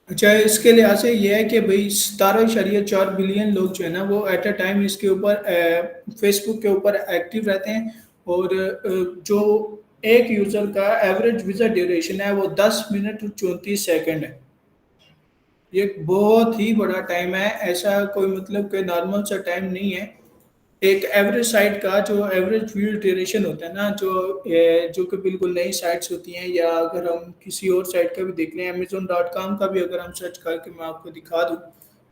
अच्छा, इसके लिहाज से ये है कि भाई 17.4 बिलियन लोग जो है ना वो एट अ टाइम इसके ऊपर फेसबुक के ऊपर एक्टिव रहते हैं। और जो एक यूजर का एवरेज विजिट ड्यूरेशन है वो 10 मिनट 34 सेकंड है। ये बहुत ही बड़ा टाइम है, ऐसा कोई मतलब कि नॉर्मल सा टाइम नहीं है। एक एवरेज साइट का जो एवरेज व्यू ड्यूरेशन होता है ना, जो कि बिल्कुल नई साइट्स होती हैं, या अगर हम किसी और साइट का भी देख लें, अमेजोन.com का भी अगर हम सर्च करके मैं आपको दिखा दूँ,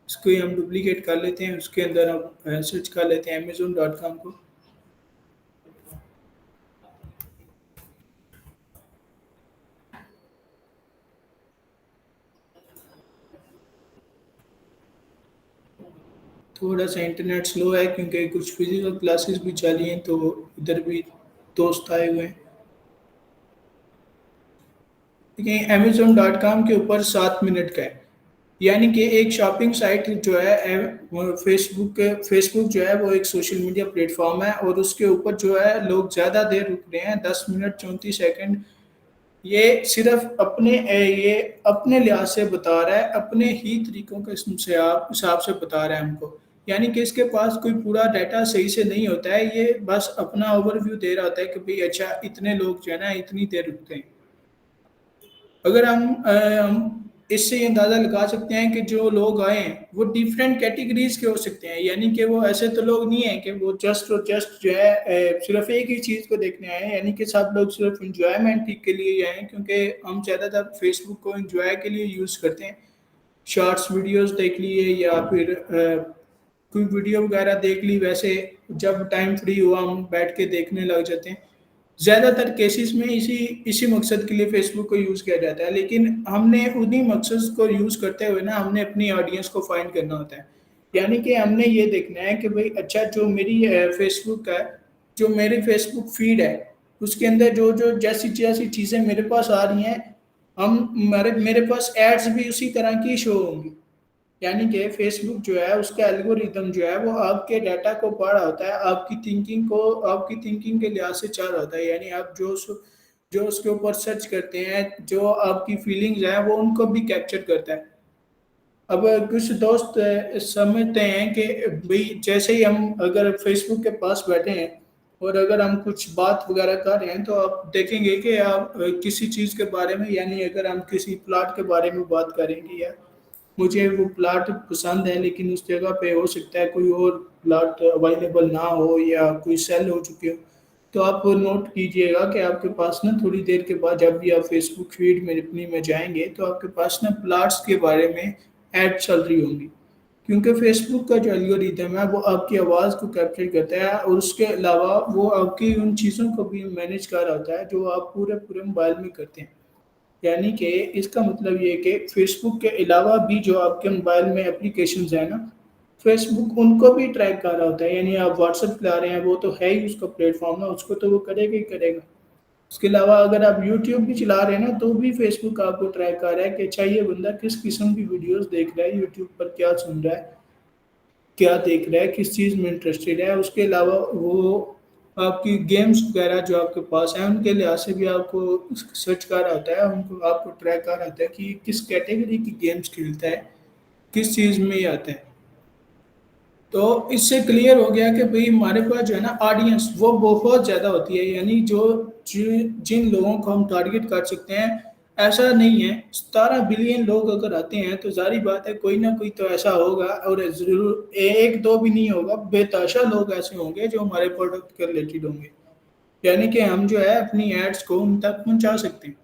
इसको ही हम डुप्लीकेट कर लेते हैं, उसके अंदर हम सर्च कर लेते हैं अमेजोन.com को। थोड़ा सा इंटरनेट स्लो है क्योंकि कुछ फिजिकल क्लासेस भी चली हैं, तो इधर भी दोस्त आए हुए हैं। देखिए अमेजोन.com के ऊपर 7 मिनट का है। यानी कि एक शॉपिंग साइट जो है फेसबुक जो है वो एक सोशल मीडिया प्लेटफॉर्म है, और उसके ऊपर जो है लोग ज़्यादा देर रुक रहे हैं, 10 मिनट 34 सेकंड। ये सिर्फ ये अपने लिहाज से बता रहा है, अपने ही तरीकों के से आप हिसाब से बता रहा है हमको। यानी कि इसके पास कोई पूरा डाटा सही से नहीं होता है, ये बस अपना ओवरव्यू दे रहा होता है कि भाई अच्छा इतने लोग जो है ना इतनी देर रुकते हैं। अगर हम इससे ये अंदाज़ा लगा सकते हैं कि जो लोग आए हैं वो डिफरेंट कैटेगरीज के हो सकते हैं। यानी कि वो ऐसे तो लोग नहीं है कि वो जस्ट और जस्ट जो है सिर्फ एक ही चीज़ को देखने आए हैं। यानी कि सब लोग सिर्फ इंजॉयमेंट के लिए आए हैं, क्योंकि हम ज़्यादातर फेसबुक को इंजॉय के लिए यूज़ करते हैं। शॉर्ट्स वीडियोस देख लिए, या फिर कोई वीडियो वगैरह देख ली, वैसे जब टाइम फ्री हुआ हम बैठ के देखने लग जाते हैं। ज़्यादातर केसेस में इसी इसी मकसद के लिए फ़ेसबुक को यूज़ किया जाता है, लेकिन हमने उन्हीं मकसद को यूज़ करते हुए ना हमने अपनी ऑडियंस को फाइंड करना होता है। यानी कि हमने ये देखना है कि भई अच्छा जो मेरी फ़ेसबुक है, जो मेरी फ़ेसबुक फ़ीड है, उसके अंदर जो-जो जैसी-जैसी चीज़ें मेरे पास आ रही हैं, हम मेरे मेरे पास एड्स भी उसी तरह की शो होंगी। यानी कि फ़ेसबुक जो है उसका एल्गोरिदम जो है वो आपके डाटा को पढ़ रहा होता है, आपकी थिंकिंग के लिहाज से चाह रहा होता है। यानी आप जो उसके ऊपर सर्च करते हैं, जो आपकी फीलिंग्स हैं वो उनको भी कैप्चर करता है। अब कुछ दोस्त समझते हैं कि भई जैसे ही हम अगर फ़ेसबुक के पास बैठे हैं और अगर हम कुछ बात वगैरह कर रहे हैं, तो आप देखेंगे कि आप किसी चीज़ के बारे में, यानी अगर हम किसी प्लॉट के बारे में बात करेंगे, या मुझे वो प्लॉट पसंद है लेकिन उस जगह पे हो सकता है कोई और प्लॉट अवेलेबल ना हो या कोई सेल हो चुके हो। तो आप नोट कीजिएगा कि आपके पास ना थोड़ी देर के बाद जब भी आप फेसबुक फीड में अपनी में जाएँगे, तो आपके पास ना प्लॉट्स के बारे में ऐड चल रही होंगी। क्योंकि फेसबुक का जो एल्गोरिदम है वो आपकी आवाज़ को कैप्चर करता है, और उसके अलावा वो आपकी उन चीज़ों को भी मैनेज कर रहा होता है जो आप पूरे-पूरे मोबाइल में करते हैं। यानी कि इसका मतलब ये है कि फ़ेसबुक के अलावा भी जो आपके मोबाइल में एप्लीकेशंस हैं ना, फ़ेसबुक उनको भी ट्रैक कर रहा होता है। यानी आप व्हाट्सएप चला रहे हैं, वो तो है ही उसका प्लेटफ़ॉर्म ना, उसको तो वो करेगा ही करेगा। उसके अलावा अगर आप यूट्यूब भी चला रहे हैं ना, तो भी फ़ेसबुक आपको ट्रैक कर रहा है कि अच्छा ये बंदा किस किस्म की वीडियोज़ देख रहा है, यूट्यूब पर क्या सुन रहा है, क्या देख रहा है, किस चीज़ में इंटरेस्टेड है। उसके अलावा वो आपकी गेम्स वगैरह जो आपके पास हैं, उनके लिहाज से भी आपको सर्च कर रहा होता है, उनको आपको ट्रैक कर रहा होता है कि किस कैटेगरी की गेम्स खेलता है, किस चीज़ में ये आता है। तो इससे क्लियर हो गया कि भई हमारे पास जो है ना ऑडियंस वो बहुत ज़्यादा होती है। यानी जिन लोगों को हम टारगेट कर सकते हैं, ऐसा नहीं है। 17 बिलियन लोग अगर आते हैं तो ज़ाहिर बात है कोई ना कोई तो ऐसा होगा, और ज़रूर 1-2 भी नहीं होगा, बेतहाशा लोग ऐसे होंगे जो हमारे प्रोडक्ट के रिलेटेड होंगे। यानी कि हम जो है अपनी एड्स को उन तक पहुँचा सकते हैं।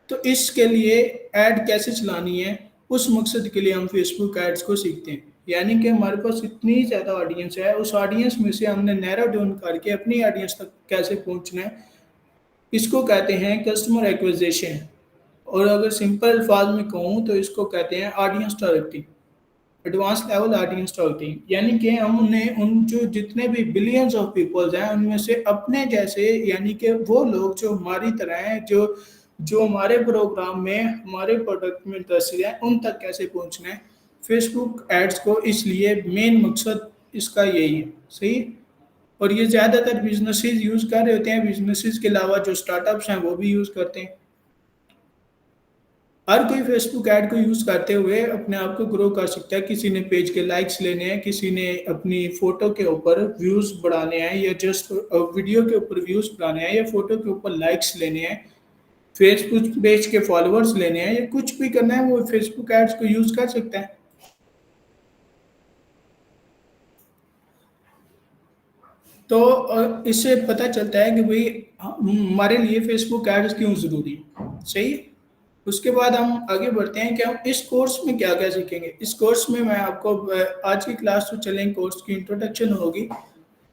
तो इसके लिए ऐड कैसे चलानी है, उस मकसद के लिए हम फेसबुक एड्स को सीखते हैं। यानी कि हमारे पास इतनी ज़्यादा ऑडियंस है, उस ऑडियंस में से हमने नैरो डाउन करके अपनी ऑडियंस तक कैसे पहुँचना है, इसको कहते हैं कस्टमर एक्विजिशन। और अगर सिंपल अल्फाज में कहूँ तो इसको कहते हैं audience targeting, advance level audience targeting. यानी कि हम उन्हें उन जो जितने भी बिलियंस ऑफ पीपल्स हैं उनमें से अपने जैसे, यानी कि वो लोग जो हमारी तरह हैं, जो जो हमारे प्रोग्राम में हमारे प्रोडक्ट में इंटरेस्टेड हैं, उन तक कैसे पहुंचना है। फेसबुक एड्स को इसलिए मेन मकसद इसका यही है। सही। और ये ज़्यादातर बिजनेसेस यूज़ कर रहे होते हैं, बिजनेसेस के अलावा जो स्टार्टअप्स हैं वो भी यूज़ करते हैं। हर कोई फेसबुक ऐड को यूज़ करते हुए अपने आप को ग्रो कर सकता है। किसी ने पेज के लाइक्स लेने हैं, किसी ने अपनी फ़ोटो के ऊपर व्यूज़ बढ़ाने हैं या जस्ट वीडियो के ऊपर व्यूज़ बढ़ाने हैं या फ़ोटो के ऊपर लाइक्स लेने हैं, फेसबुक पेज के फॉलोअर्स लेने हैं या कुछ भी करना है, वो फेसबुक एड्स को यूज़ कर सकता है। तो इससे पता चलता है कि भई हमारे लिए फेसबुक एड्स क्यों ज़रूरी है, सही है? उसके बाद हम आगे बढ़ते हैं कि हम इस कोर्स में क्या-क्या सीखेंगे। इस कोर्स में मैं आपको आज की क्लास तो चलेंगे, कोर्स की इंट्रोडक्शन होगी।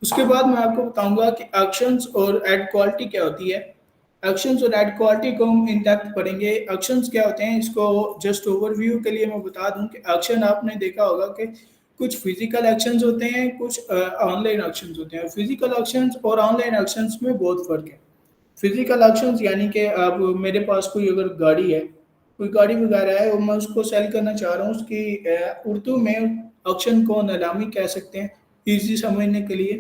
उसके बाद मैं आपको बताऊँगा कि एक्शंस और एड क्वालिटी क्या होती है। एक्शंस और एड क्वालिटी को हम इन डेप्थ पढ़ेंगे। एक्शंस क्या होते हैं, इसको जस्ट ओवरव्यू के लिए मैं बता दूँ कि एक्शन आपने देखा होगा कि कुछ फिज़िकल एक्शंस होते हैं, कुछ ऑनलाइन एक्शंस होते हैं। फिज़िकल एक्शंस और ऑनलाइन एक्शंस में बहुत फ़र्क है। फिज़िकल एक्शंस यानी कि अब मेरे पास कोई अगर गाड़ी है, कोई गाड़ी वगैरह है और मैं उसको सेल करना चाह रहा हूँ, उसकी उर्दू में एक्शन को नीलामी कह सकते हैं, ईज़ी समझने के लिए।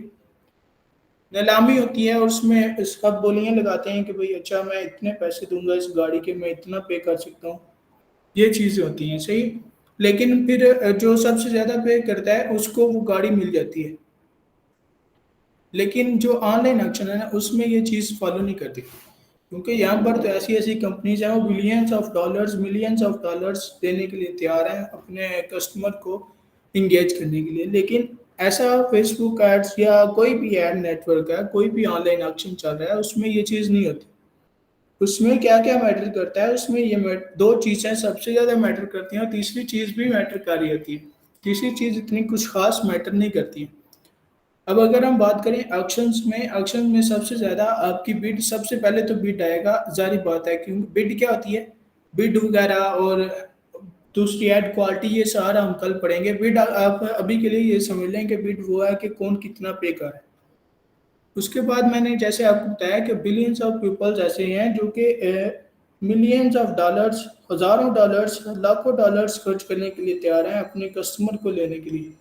नीलामी होती है और उसमें सब बोलियाँ लगाते हैं कि भई अच्छा मैं इतने पैसे दूँगा इस गाड़ी के, मैं इतना पे कर सकता हूँ। ये चीज़ें होती हैं, सही? लेकिन फिर जो सबसे ज़्यादा पे करता है उसको वो गाड़ी मिल जाती है। लेकिन जो ऑनलाइन ऑक्शन है ना, उसमें ये चीज़ फ़ॉलो नहीं करती। क्योंकि यहाँ पर तो ऐसी-ऐसी कंपनीज़ हैं, वो billions of dollars, millions of dollars देने के लिए तैयार हैं अपने कस्टमर को एंगेज करने के लिए। लेकिन ऐसा फेसबुक एड्स या कोई भी एड नेटवर्क है, कोई भी ऑनलाइन ऑक्शन चल रहा है, उसमें ये चीज़ नहीं होती। उसमें क्या-क्या मैटर करता है, उसमें ये 2 चीज़ें सबसे ज़्यादा मैटर करती हैं और तीसरी चीज़ भी मैटर कर रही होती है। तीसरी चीज़ इतनी कुछ ख़ास मैटर नहीं करती है। अब अगर हम बात करें ऑक्शंस में सबसे ज़्यादा आपकी बिड, सबसे पहले तो बिड आएगा, ज़ाहिर बात है क्योंकि बिड क्या होती है? बिड वगैरह और दूसरी एड क्वालिटी, ये सारा हम कल पढ़ेंगे। बिड आप अभी के लिए ये समझ लें कि बिड वो है कि कौन कितना पे कर रहा है। उसके बाद मैंने जैसे आपको बताया कि बिलियंस ऑफ पीपल्स ऐसे हैं जो कि मिलियंस ऑफ डॉलर्स, हज़ारों डॉलर्स, लाखों डॉलर्स खर्च करने के लिए तैयार हैं अपने कस्टमर को लेने के लिए।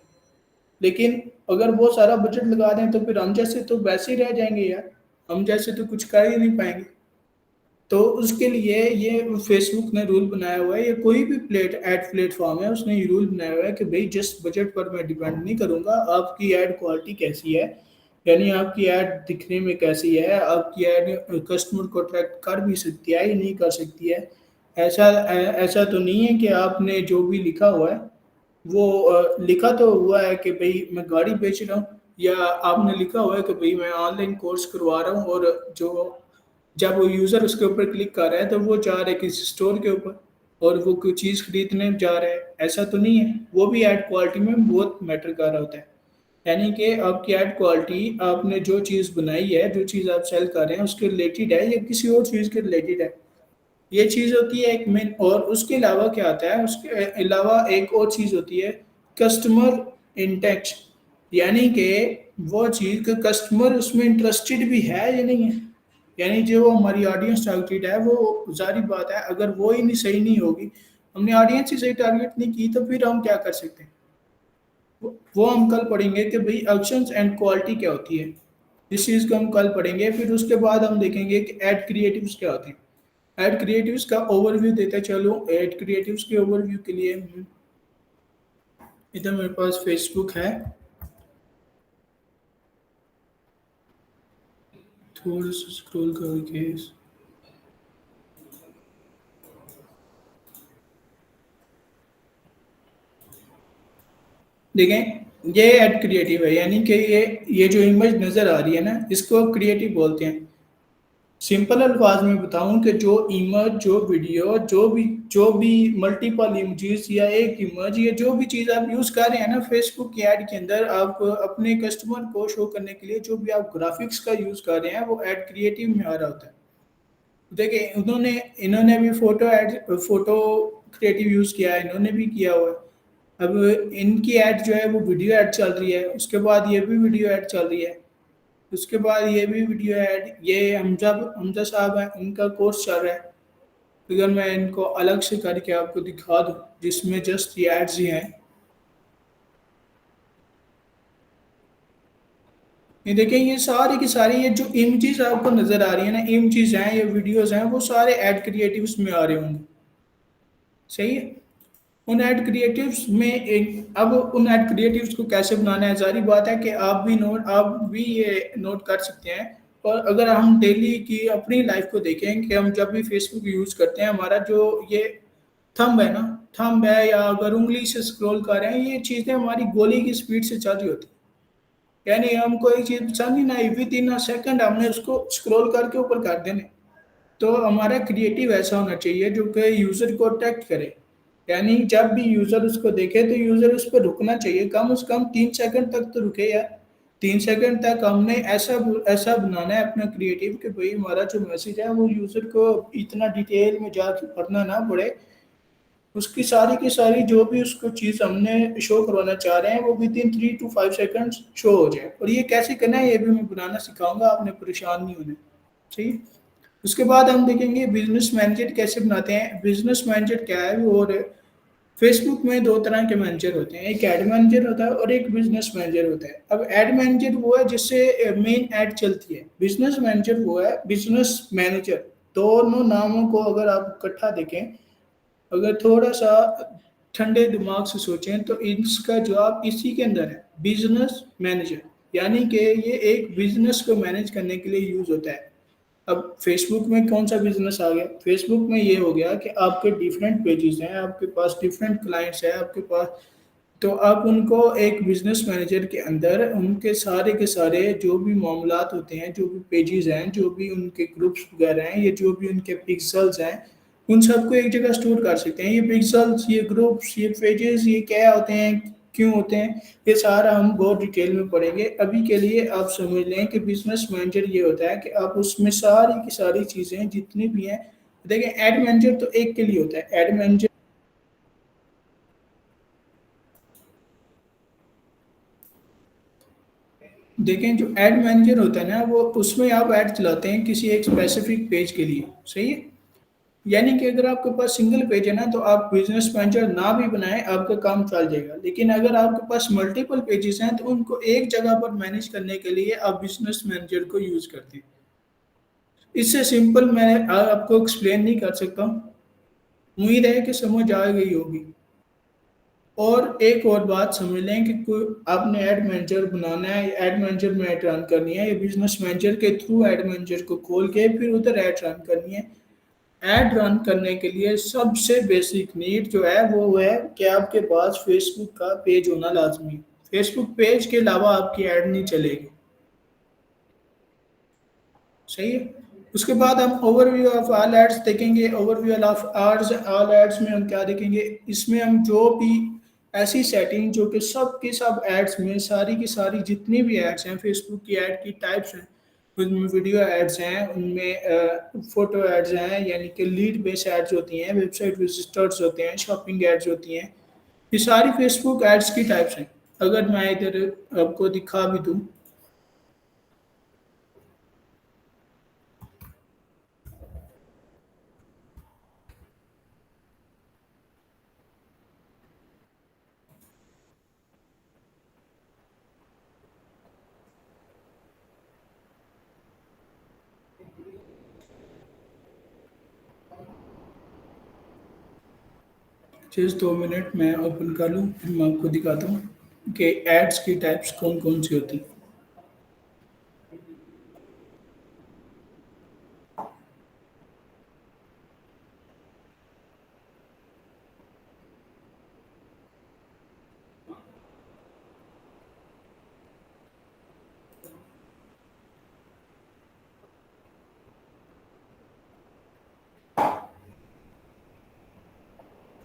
लेकिन अगर वो सारा बजट लगा दें तो फिर हम जैसे तो वैसे ही रह जाएँगे यार, हम जैसे तो कुछ कर ही नहीं पाएँगे। तो उसके लिए ये फेसबुक ने रूल बनाया हुआ है, या कोई भी प्लेटफ़ॉर्म है, उसने ये रूल बनाया हुआ है कि भई जिस बजट पर मैं डिपेंड नहीं करूँगा, आपकी ऐड क्वालिटी कैसी है, यानी आपकी ऐड दिखने में कैसी है, आपकी ऐड कस्टमर को अट्रैक्ट कर भी सकती है या नहीं कर सकती है। ऐसा तो नहीं है कि आपने जो भी लिखा हुआ है वो लिखा तो हुआ है कि भई मैं गाड़ी बेच रहा हूँ, या आपने लिखा हुआ है कि भई मैं ऑनलाइन कोर्स करवा रहा हूँ, और जो जब वो यूज़र उसके ऊपर क्लिक कर रहा है तो वो जा रहा है किसी स्टोर के ऊपर और वो कोई चीज़ खरीदने जा रहा है, ऐसा तो नहीं है। वो भी ऐड क्वालिटी में बहुत मैटर कर रहा होता है। यानी कि आपकी ऐड क्वालिटी, आपने जो चीज़ बनाई है, जो चीज़ आप सेल कर रहे हैं उसके रिलेटेड है या किसी और चीज़ के रिलेटेड है। ये चीज़ होती है एक मेन, और उसके अलावा क्या आता है, उसके अलावा एक और चीज़ होती है कस्टमर इंटेंशन, यानी कि वो चीज़ कि कस्टमर उसमें इंटरेस्टेड भी है या नहीं है। यानी जो हमारी ऑडियंस टारगेट है, वो ज़ाहिर बात है अगर वो ही नहीं सही नहीं होगी, हमने ऑडियंस ही सही टारगेट नहीं की, तो फिर हम क्या कर सकते हैं? वो हम कल पढ़ेंगे कि भई एक्शंस एंड क्वालिटी क्या होती है। इस चीज़ को हम कल पढ़ेंगे, फिर उसके बाद हम देखेंगे कि एड क्रिएटिव्स क्या होते हैं। एड क्रिएटिव्स का ओवरव्यू देते चलूँ। एड क्रिएटिव्स के ओवरव्यू के लिए इधर मेरे पास फेसबुक है, थोड़ा सा स्क्रॉल करके देखें, ये एड क्रिएटिव है, यानी कि ये जो इमेज नज़र आ रही है ना, इसको क्रिएटिव बोलते हैं। सिंपल अल्फाज में बताऊं कि जो इमेज, जो वीडियो, जो भी मल्टीपल इमेजेस या एक इमेज, या जो भी चीज़ आप यूज़ कर रहे हैं ना फेसबुक की ऐड के अंदर, आप अपने कस्टमर को शो करने के लिए जो भी आप ग्राफिक्स का यूज़ कर रहे हैं, वो ऐड क्रिएटिव में आ रहा होता है। देखिए, उन्होंने इन्होंने भी फ़ोटो क्रिएटिव यूज़ किया है, इन्होंने भी किया हुआ है। अब इनकी ऐड जो है वो वीडियो ऐड चल रही है, उसके बाद ये भी वीडियो ऐड चल रही है। उसके बाद ये भी वीडियो ऐड, ये हमज़ा साहब हैं, इनका कोर्स चल रहा है। अगर मैं इनको अलग से करके आपको दिखा दूँ, जिसमें जस्ट ये एड्स ही हैं। ये देखें, ये सारी की सारी ये जो इमेजेस आपको नज़र आ रही है ना, इमेजेस हैं, ये वीडियोज़ हैं, वो सारे ऐड क्रिएटिव्स में आ रहे होंगे। सही है। उन एड क्रिएटिव्स में एक, अब उन एड क्रिएटिव्स को कैसे बनाना है, जारी बात है कि आप भी ये नोट कर सकते हैं। और अगर हम डेली की अपनी लाइफ को देखें कि हम जब भी फेसबुक यूज करते हैं, हमारा जो ये थंब है ना, थंब है, या अगर उंगली से स्क्रॉल कर रहे हैं, ये चीजें हमारी गोली की स्पीड से चल रही होती है। यानी हमको एक चीज पसंद ही ना आई, विद इन अ सेकंड हमने उसको स्क्रॉल करके ऊपर कर देने। तो हमारा क्रिएटिव ऐसा होना चाहिए जो कि यूजर को अट्रैक्ट करे। यानी जब भी यूजर उसको देखे तो यूजर उस पर रुकना चाहिए, कम से कम 3 सेकंड तक तो रुके यार। 3 सेकंड तक हमने ऐसा ऐसा बनाना है अपना क्रिएटिव कि भाई हमारा जो मैसेज है वो यूजर को इतना डिटेल में जाके पढ़ना ना पड़े। उसकी सारी की सारी जो भी उसको चीज़ हमने शो करवाना चाह रहे हैं वो with in 3 to 5 second show हो जाए। और ये कैसे करना है ये भी मैं बनाना सिखाऊंगा, आपने परेशान नहीं होना। ठीक है। उसके बाद हम देखेंगे बिजनेस मैनेजर कैसे बनाते हैं। बिजनेस मैनेजर क्या है, और फेसबुक में दो तरह के मैनेजर होते हैं, एक एड मैनेजर होता है और एक बिजनेस मैनेजर होता है। अब एड मैनेजर वो है जिससे मेन एड चलती है, बिजनेस मैनेजर वो है बिजनेस मैनेजर। दोनों नामों को अगर आप इकट्ठा देखें, अगर थोड़ा सा ठंडे दिमाग से सोचें तो इसका जवाब इसी के अंदर है, बिजनेस मैनेजर। यानी कि ये एक बिजनेस को मैनेज करने के लिए यूज होता है। अब फेसबुक में कौन सा बिजनेस आ गया, फेसबुक में ये हो गया कि आपके डिफरेंट पेजेस हैं, आपके पास डिफरेंट क्लाइंट्स हैं आपके पास। तो आप उनको एक बिजनेस मैनेजर के अंदर उनके सारे के सारे जो भी मामलात होते हैं, जो भी पेजेस हैं, जो भी उनके ग्रुप्स वगैरह हैं, ये जो भी उनके पिक्सल्स हैं, उन सबको एक जगह स्टोर कर सकते हैं। ये पिक्सल्स, ये ग्रुप्स, ये पेजेस, ये क्या होते हैं, क्यों होते हैं, ये सारा हम बहुत डिटेल में पढ़ेंगे। अभी के लिए आप समझ लें कि बिजनेस मैनेजर ये होता है कि आप उसमें सारी की सारी चीज़ें जितनी भी हैं, देखें एड मैनेजर तो एक के लिए होता है। एड मैनेजर देखें, जो एड मैनेजर होता है ना, वो उसमें आप ऐड चलाते हैं किसी एक स्पेसिफिक पेज के लिए। सही है। यानी कि अगर आपके पास सिंगल पेज है ना, तो आप बिजनेस मैनेजर ना भी बनाएं आपका काम चल जाएगा। लेकिन अगर आपके पास मल्टीपल पेजेस हैं तो उनको एक जगह पर मैनेज करने के लिए आप बिजनेस मैनेजर को यूज करते हैं। इससे सिंपल मैं आपको एक्सप्लेन नहीं कर सकता हूँ। उम्मीद है कि समझ आ गई होगी। और एक और बात समझ लें कि कोई आपने एड मैनेजर बनाना है, एड मैनेजर में ऐड रन करनी है, या बिजनेस मैनेजर के थ्रू एड मैनेजर को खोल के फिर उधर ऐड रन करनी है। ऐड रन करने के लिए सबसे बेसिक नीड जो है वो है कि आपके पास फेसबुक का पेज होना लाजमी है। फेसबुक पेज के अलावा आपकी ऐड नहीं चलेगी। सही है। उसके बाद हम ओवरव्यू ऑफ ऑल एड्स देखेंगे। Overview of ours all ads में हम क्या देखेंगे, इसमें हम जो भी ऐसी सेटिंग जो कि सब के सब एड्स में सारी की सारी जितनी भी एड्स हैं, फेसबुक की एड की टाइप्स हैं, उनमें वीडियो एड्स हैं, उनमें फोटो एड्स हैं, यानी कि लीड बेस्ड एड्स होती हैं, वेबसाइट विजिटर्स होते हैं, शॉपिंग एड्स होती हैं। ये सारी फेसबुक एड्स की टाइप्स हैं। अगर मैं इधर आपको दिखा भी दूँ, जस्ट 2 मिनट मैं ओपन कर लूँ, फिर मैं आपको दिखाता हूँ कि एड्स की टाइप्स कौन कौन सी होती हैं।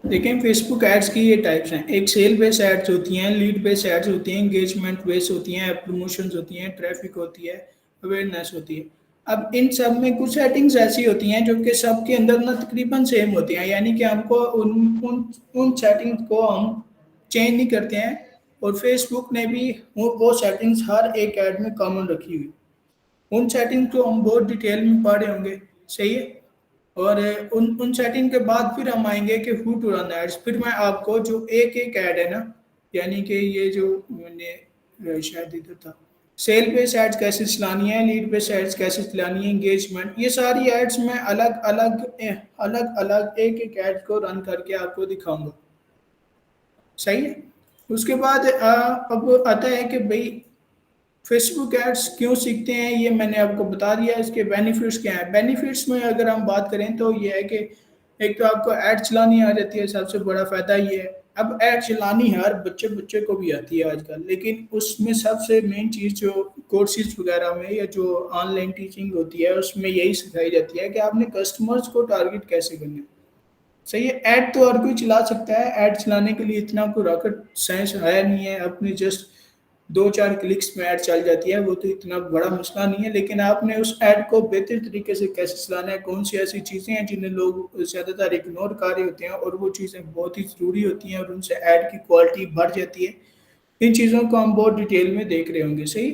देखें, फेसबुक एड्स की ये टाइप्स हैं। एक सेल बेस्ड एड्स होती हैं, लीड बेस्ड एड्स होती हैं, एंगेजमेंट बेस्ड होती हैं, प्रमोशंस होती हैं, ट्रैफिक होती है, अवेयरनेस होती है। अब इन सब में कुछ सेटिंग्स ऐसी होती हैं जो कि सबके अंदर ना तकरीबन सेम होती हैं, यानी कि हमको उन उन उन सेटिंग्स को हम चेंज नहीं करते हैं। और फेसबुक ने भी वो सेटिंग्स हर एक ऐड में कॉमन रखी हुई। उन सेटिंग को हम बहुत डिटेल में पढ़े होंगे। सही है। और उन उन सेटिंग के बाद फिर हम आएंगे कि हु टू रन एड्स। फिर मैं आपको जो एक एक ऐड है ना, यानी कि ये जो मैंने शायद इधर था, सेल बेस्ड एड्स कैसे चलानी है, लीड बेस्ड एड्स कैसे चलानी है, एंगेजमेंट, ये सारी एड्स मैं अलग अलग अलग अलग एक एक एड को रन करके आपको दिखाऊंगा। सही है। उसके बाद अब आता है कि भाई फेसबुक एड्स क्यों सीखते हैं, ये मैंने आपको बता दिया। इसके बेनिफिट्स क्या हैं। बेनिफिट्स में अगर हम बात करें तो ये है कि एक तो आपको ऐड चलानी आ जाती है, सबसे बड़ा फायदा ये है। अब ऐड चलानी हर बच्चे बच्चे को भी आती है आजकल, लेकिन उसमें सबसे मेन चीज़ जो कोर्सेज वगैरह में या जो ऑनलाइन टीचिंग होती है उसमें यही सिखाई जाती है कि आपने कस्टमर्स को टारगेट कैसे करना है। सही है। ऐड तो हर कोई चला सकता है, ऐड चलाने के लिए इतना कोई रॉकेट साइंस है नहीं है, अपनी जस्ट दो चार क्लिक्स में ऐड चल जाती है, वो तो इतना बड़ा मसला नहीं है। लेकिन आपने उस ऐड को बेहतर तरीके से कैसे चलाना है, कौन सी ऐसी चीज़ें हैं जिन्हें लोग ज़्यादातर इग्नोर कर रहे होते हैं और वो चीज़ें बहुत ही ज़रूरी होती हैं और उनसे ऐड की क्वालिटी बढ़ जाती है, इन चीज़ों को हम बहुत डिटेल में देख रहे होंगे। सही।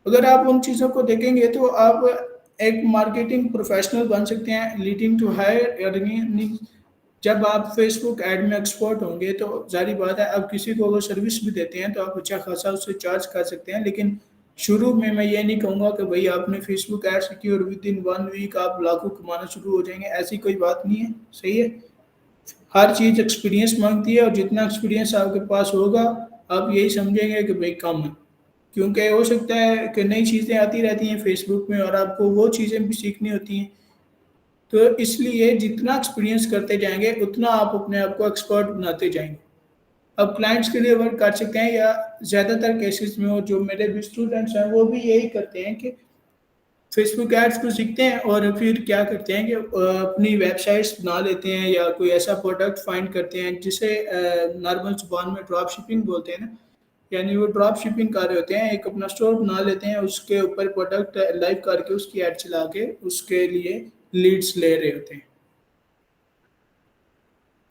अगर आप उन चीज़ों को देखेंगे तो आप एक मार्केटिंग प्रोफेशनल बन सकते हैं, लीडिंग टू हायर अर्निंग। जब आप फेसबुक ऐड में एक्सपर्ट होंगे तो जारी बात है, आप किसी को अगर सर्विस भी देते हैं तो आप अच्छा खासा उससे चार्ज कर सकते हैं। लेकिन शुरू में मैं ये नहीं कहूँगा कि भाई आपने फेसबुक ऐड सीखी और विद इन 1 वीक आप लाखों कमाना शुरू हो जाएंगे, ऐसी कोई बात नहीं है। सही है। हर चीज़ एक्सपीरियंस मांगती है और जितना एक्सपीरियंस आपके पास होगा आप यही समझेंगे कि भाई कम है। क्योंकि हो सकता है कि नई चीज़ें आती रहती हैं फेसबुक में और आपको वो चीज़ें भी सीखनी होती हैं। तो इसलिए जितना एक्सपीरियंस करते जाएंगे उतना आप अपने आप को एक्सपर्ट बनाते जाएंगे। अब क्लाइंट्स के लिए वर्क कर सकते हैं या ज़्यादातर केसेस में वो जो मेरे भी स्टूडेंट्स हैं वो भी यही करते हैं कि फेसबुक एड्स को सीखते हैं और फिर क्या करते हैं कि अपनी वेबसाइट्स बना लेते हैं या कोई ऐसा प्रोडक्ट फाइंड करते हैं जिसे नॉर्मल जुबान में ड्रॉप शिपिंग बोलते हैं ना। यानी वो ड्रॉप शिपिंग कर रहे होते हैं, एक अपना स्टोर बना लेते हैं, उसके ऊपर प्रोडक्ट लाइव करके उसकी ऐड चला के उसके लिए लीड्स ले रहे होते हैं।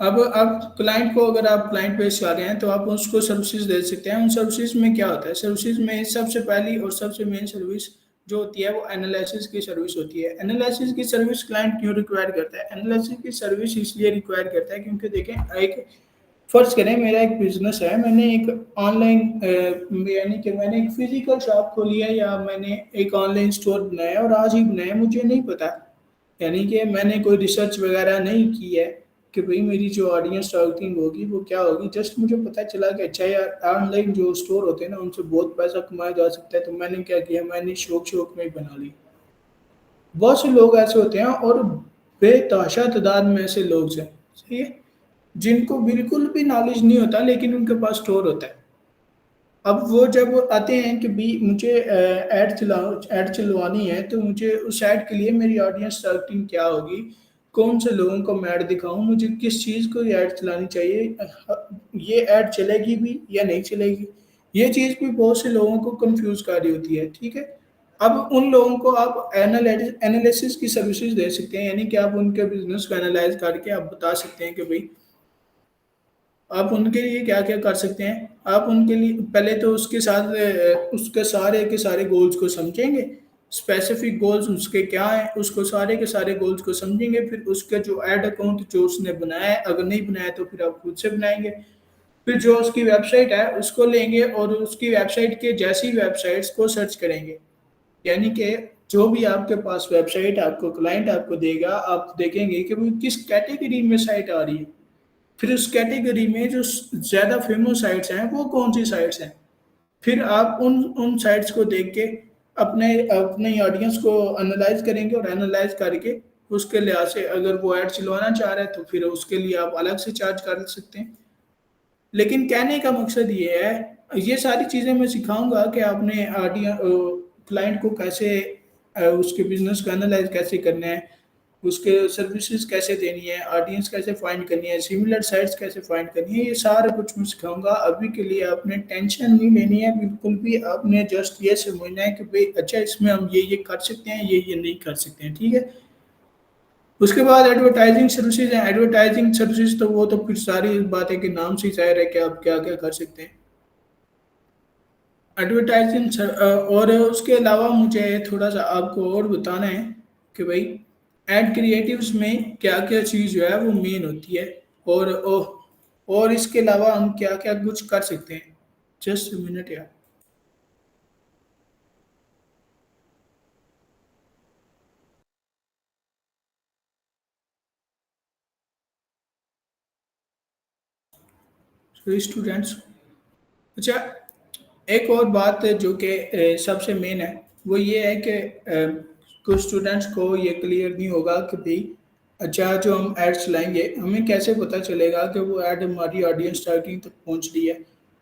अब क्लाइंट को अगर आप क्लाइंट बेस कर रहे हैं तो आप उसको सर्विसेज दे सकते हैं। उन सर्विसेज में क्या होता है, सर्विसेज में सबसे पहली और सबसे मेन सर्विस जो होती है वो एनालिसिस की सर्विस होती है। एनालिसिस की सर्विस क्लाइंट क्यों रिक्वायर करता है, एनालिसिस की सर्विस इसलिए रिक्वायर करता है क्योंकि देखें, एक फर्ज करें मेरा एक बिजनेस है, मैंने एक ऑनलाइन यानी कि मैंने एक फिजिकल शॉप खोली है या मैंने एक ऑनलाइन स्टोर बनाया और आज ही बनाया, मुझे नहीं पता, यानी कि मैंने कोई रिसर्च वगैरह नहीं की है कि भाई मेरी जो ऑडियंस टारगेटिंग होगी वो क्या होगी। जस्ट मुझे पता चला कि अच्छा यार ऑनलाइन जो स्टोर होते हैं ना उनसे बहुत पैसा कमाया जा सकता है, तो मैंने क्या किया, मैंने शौक शौक में ही बना ली। बहुत से लोग ऐसे होते हैं और बेतहाशा तादाद में ऐसे लोग हैं, सही है, जिनको बिल्कुल भी नॉलेज नहीं होता लेकिन उनके पास स्टोर होता है। अब वो जब आते हैं कि भी मुझे ऐड चलवानी है तो मुझे उस ऐड के लिए मेरी ऑडियंस टारगेटिंग क्या होगी, कौन से लोगों को मैं ऐड दिखाऊं, मुझे किस चीज़ को ऐड चलानी चाहिए, ये ऐड चलेगी भी या नहीं चलेगी, ये चीज़ भी बहुत से लोगों को कंफ्यूज कर रही होती है। ठीक है। अब उन लोगों को आप एनालिसिस की सर्विसेज दे सकते हैं, यानी कि आप उनके बिजनेस को एनालाइज करके आप बता सकते हैं कि भाई आप उनके लिए क्या क्या कर सकते हैं। आप उनके लिए पहले तो उसके साथ उसके सारे के सारे गोल्स को समझेंगे, स्पेसिफिक गोल्स उसके क्या हैं, उसको सारे के सारे गोल्स को समझेंगे। फिर उसका जो एड अकाउंट जो उसने बनाया है, अगर नहीं बनाया तो फिर आप खुद से बनाएंगे। फिर जो उसकी वेबसाइट है उसको लेंगे और उसकी वेबसाइट के जैसी वेबसाइट्स को सर्च करेंगे। यानी कि जो भी आपके पास वेबसाइट आपको क्लाइंट आपको देगा, आप देखेंगे कि वो किस कैटेगरी में साइट आ रही है। फिर उस कैटेगरी में जो ज़्यादा फेमस साइट्स हैं वो कौन सी साइट्स हैं। फिर आप उन उन साइट्स को देख के अपने अपने ऑडियंस को एनालाइज करेंगे और एनालाइज करके उसके लिहाज से अगर वो ऐड चलवाना चाह रहे हैं तो फिर उसके लिए आप अलग से चार्ज कर सकते हैं। लेकिन कहने का मकसद ये है, ये सारी चीज़ें मैं सिखाऊंगा कि आपने क्लाइंट को कैसे उसके बिजनेस को एनालाइज कैसे करना है, उसके सर्विसेज कैसे देनी है, ऑडियंस कैसे फाइंड करनी है, सिमिलर साइट्स कैसे फाइंड करनी है, ये सारा कुछ मैं सिखाऊंगा। अभी के लिए आपने टेंशन नहीं लेनी है बिल्कुल भी, आपने जस्ट ये समझना है कि भाई अच्छा इसमें हम ये कर सकते हैं, ये नहीं कर सकते हैं। ठीक है। उसके बाद एडवर्टाइजिंग सर्विसेज है। एडवर्टाइजिंग सर्विसेज तो वो तो फिर सारी बात है कि नाम से ही जाहिर है कि आप क्या क्या कर सकते हैं एडवर्टाइजिंग। और उसके अलावा मुझे थोड़ा सा आपको और बताना है कि भाई एड क्रिएटिव्स में क्या क्या चीज़ जो है वो मेन होती है और इसके अलावा हम क्या क्या कुछ कर सकते हैं। जस्ट मिनट यार। तो स्टूडेंट्स, अच्छा, एक और बात है जो कि सबसे मेन है, वो ये है कि कुछ स्टूडेंट्स को ये क्लियर नहीं होगा कि भाई, अच्छा, जो हम एड्स चलाएंगे हमें कैसे पता चलेगा कि वो ऐड हमारी ऑडियंस टारगेटिंग तक पहुंच रही है।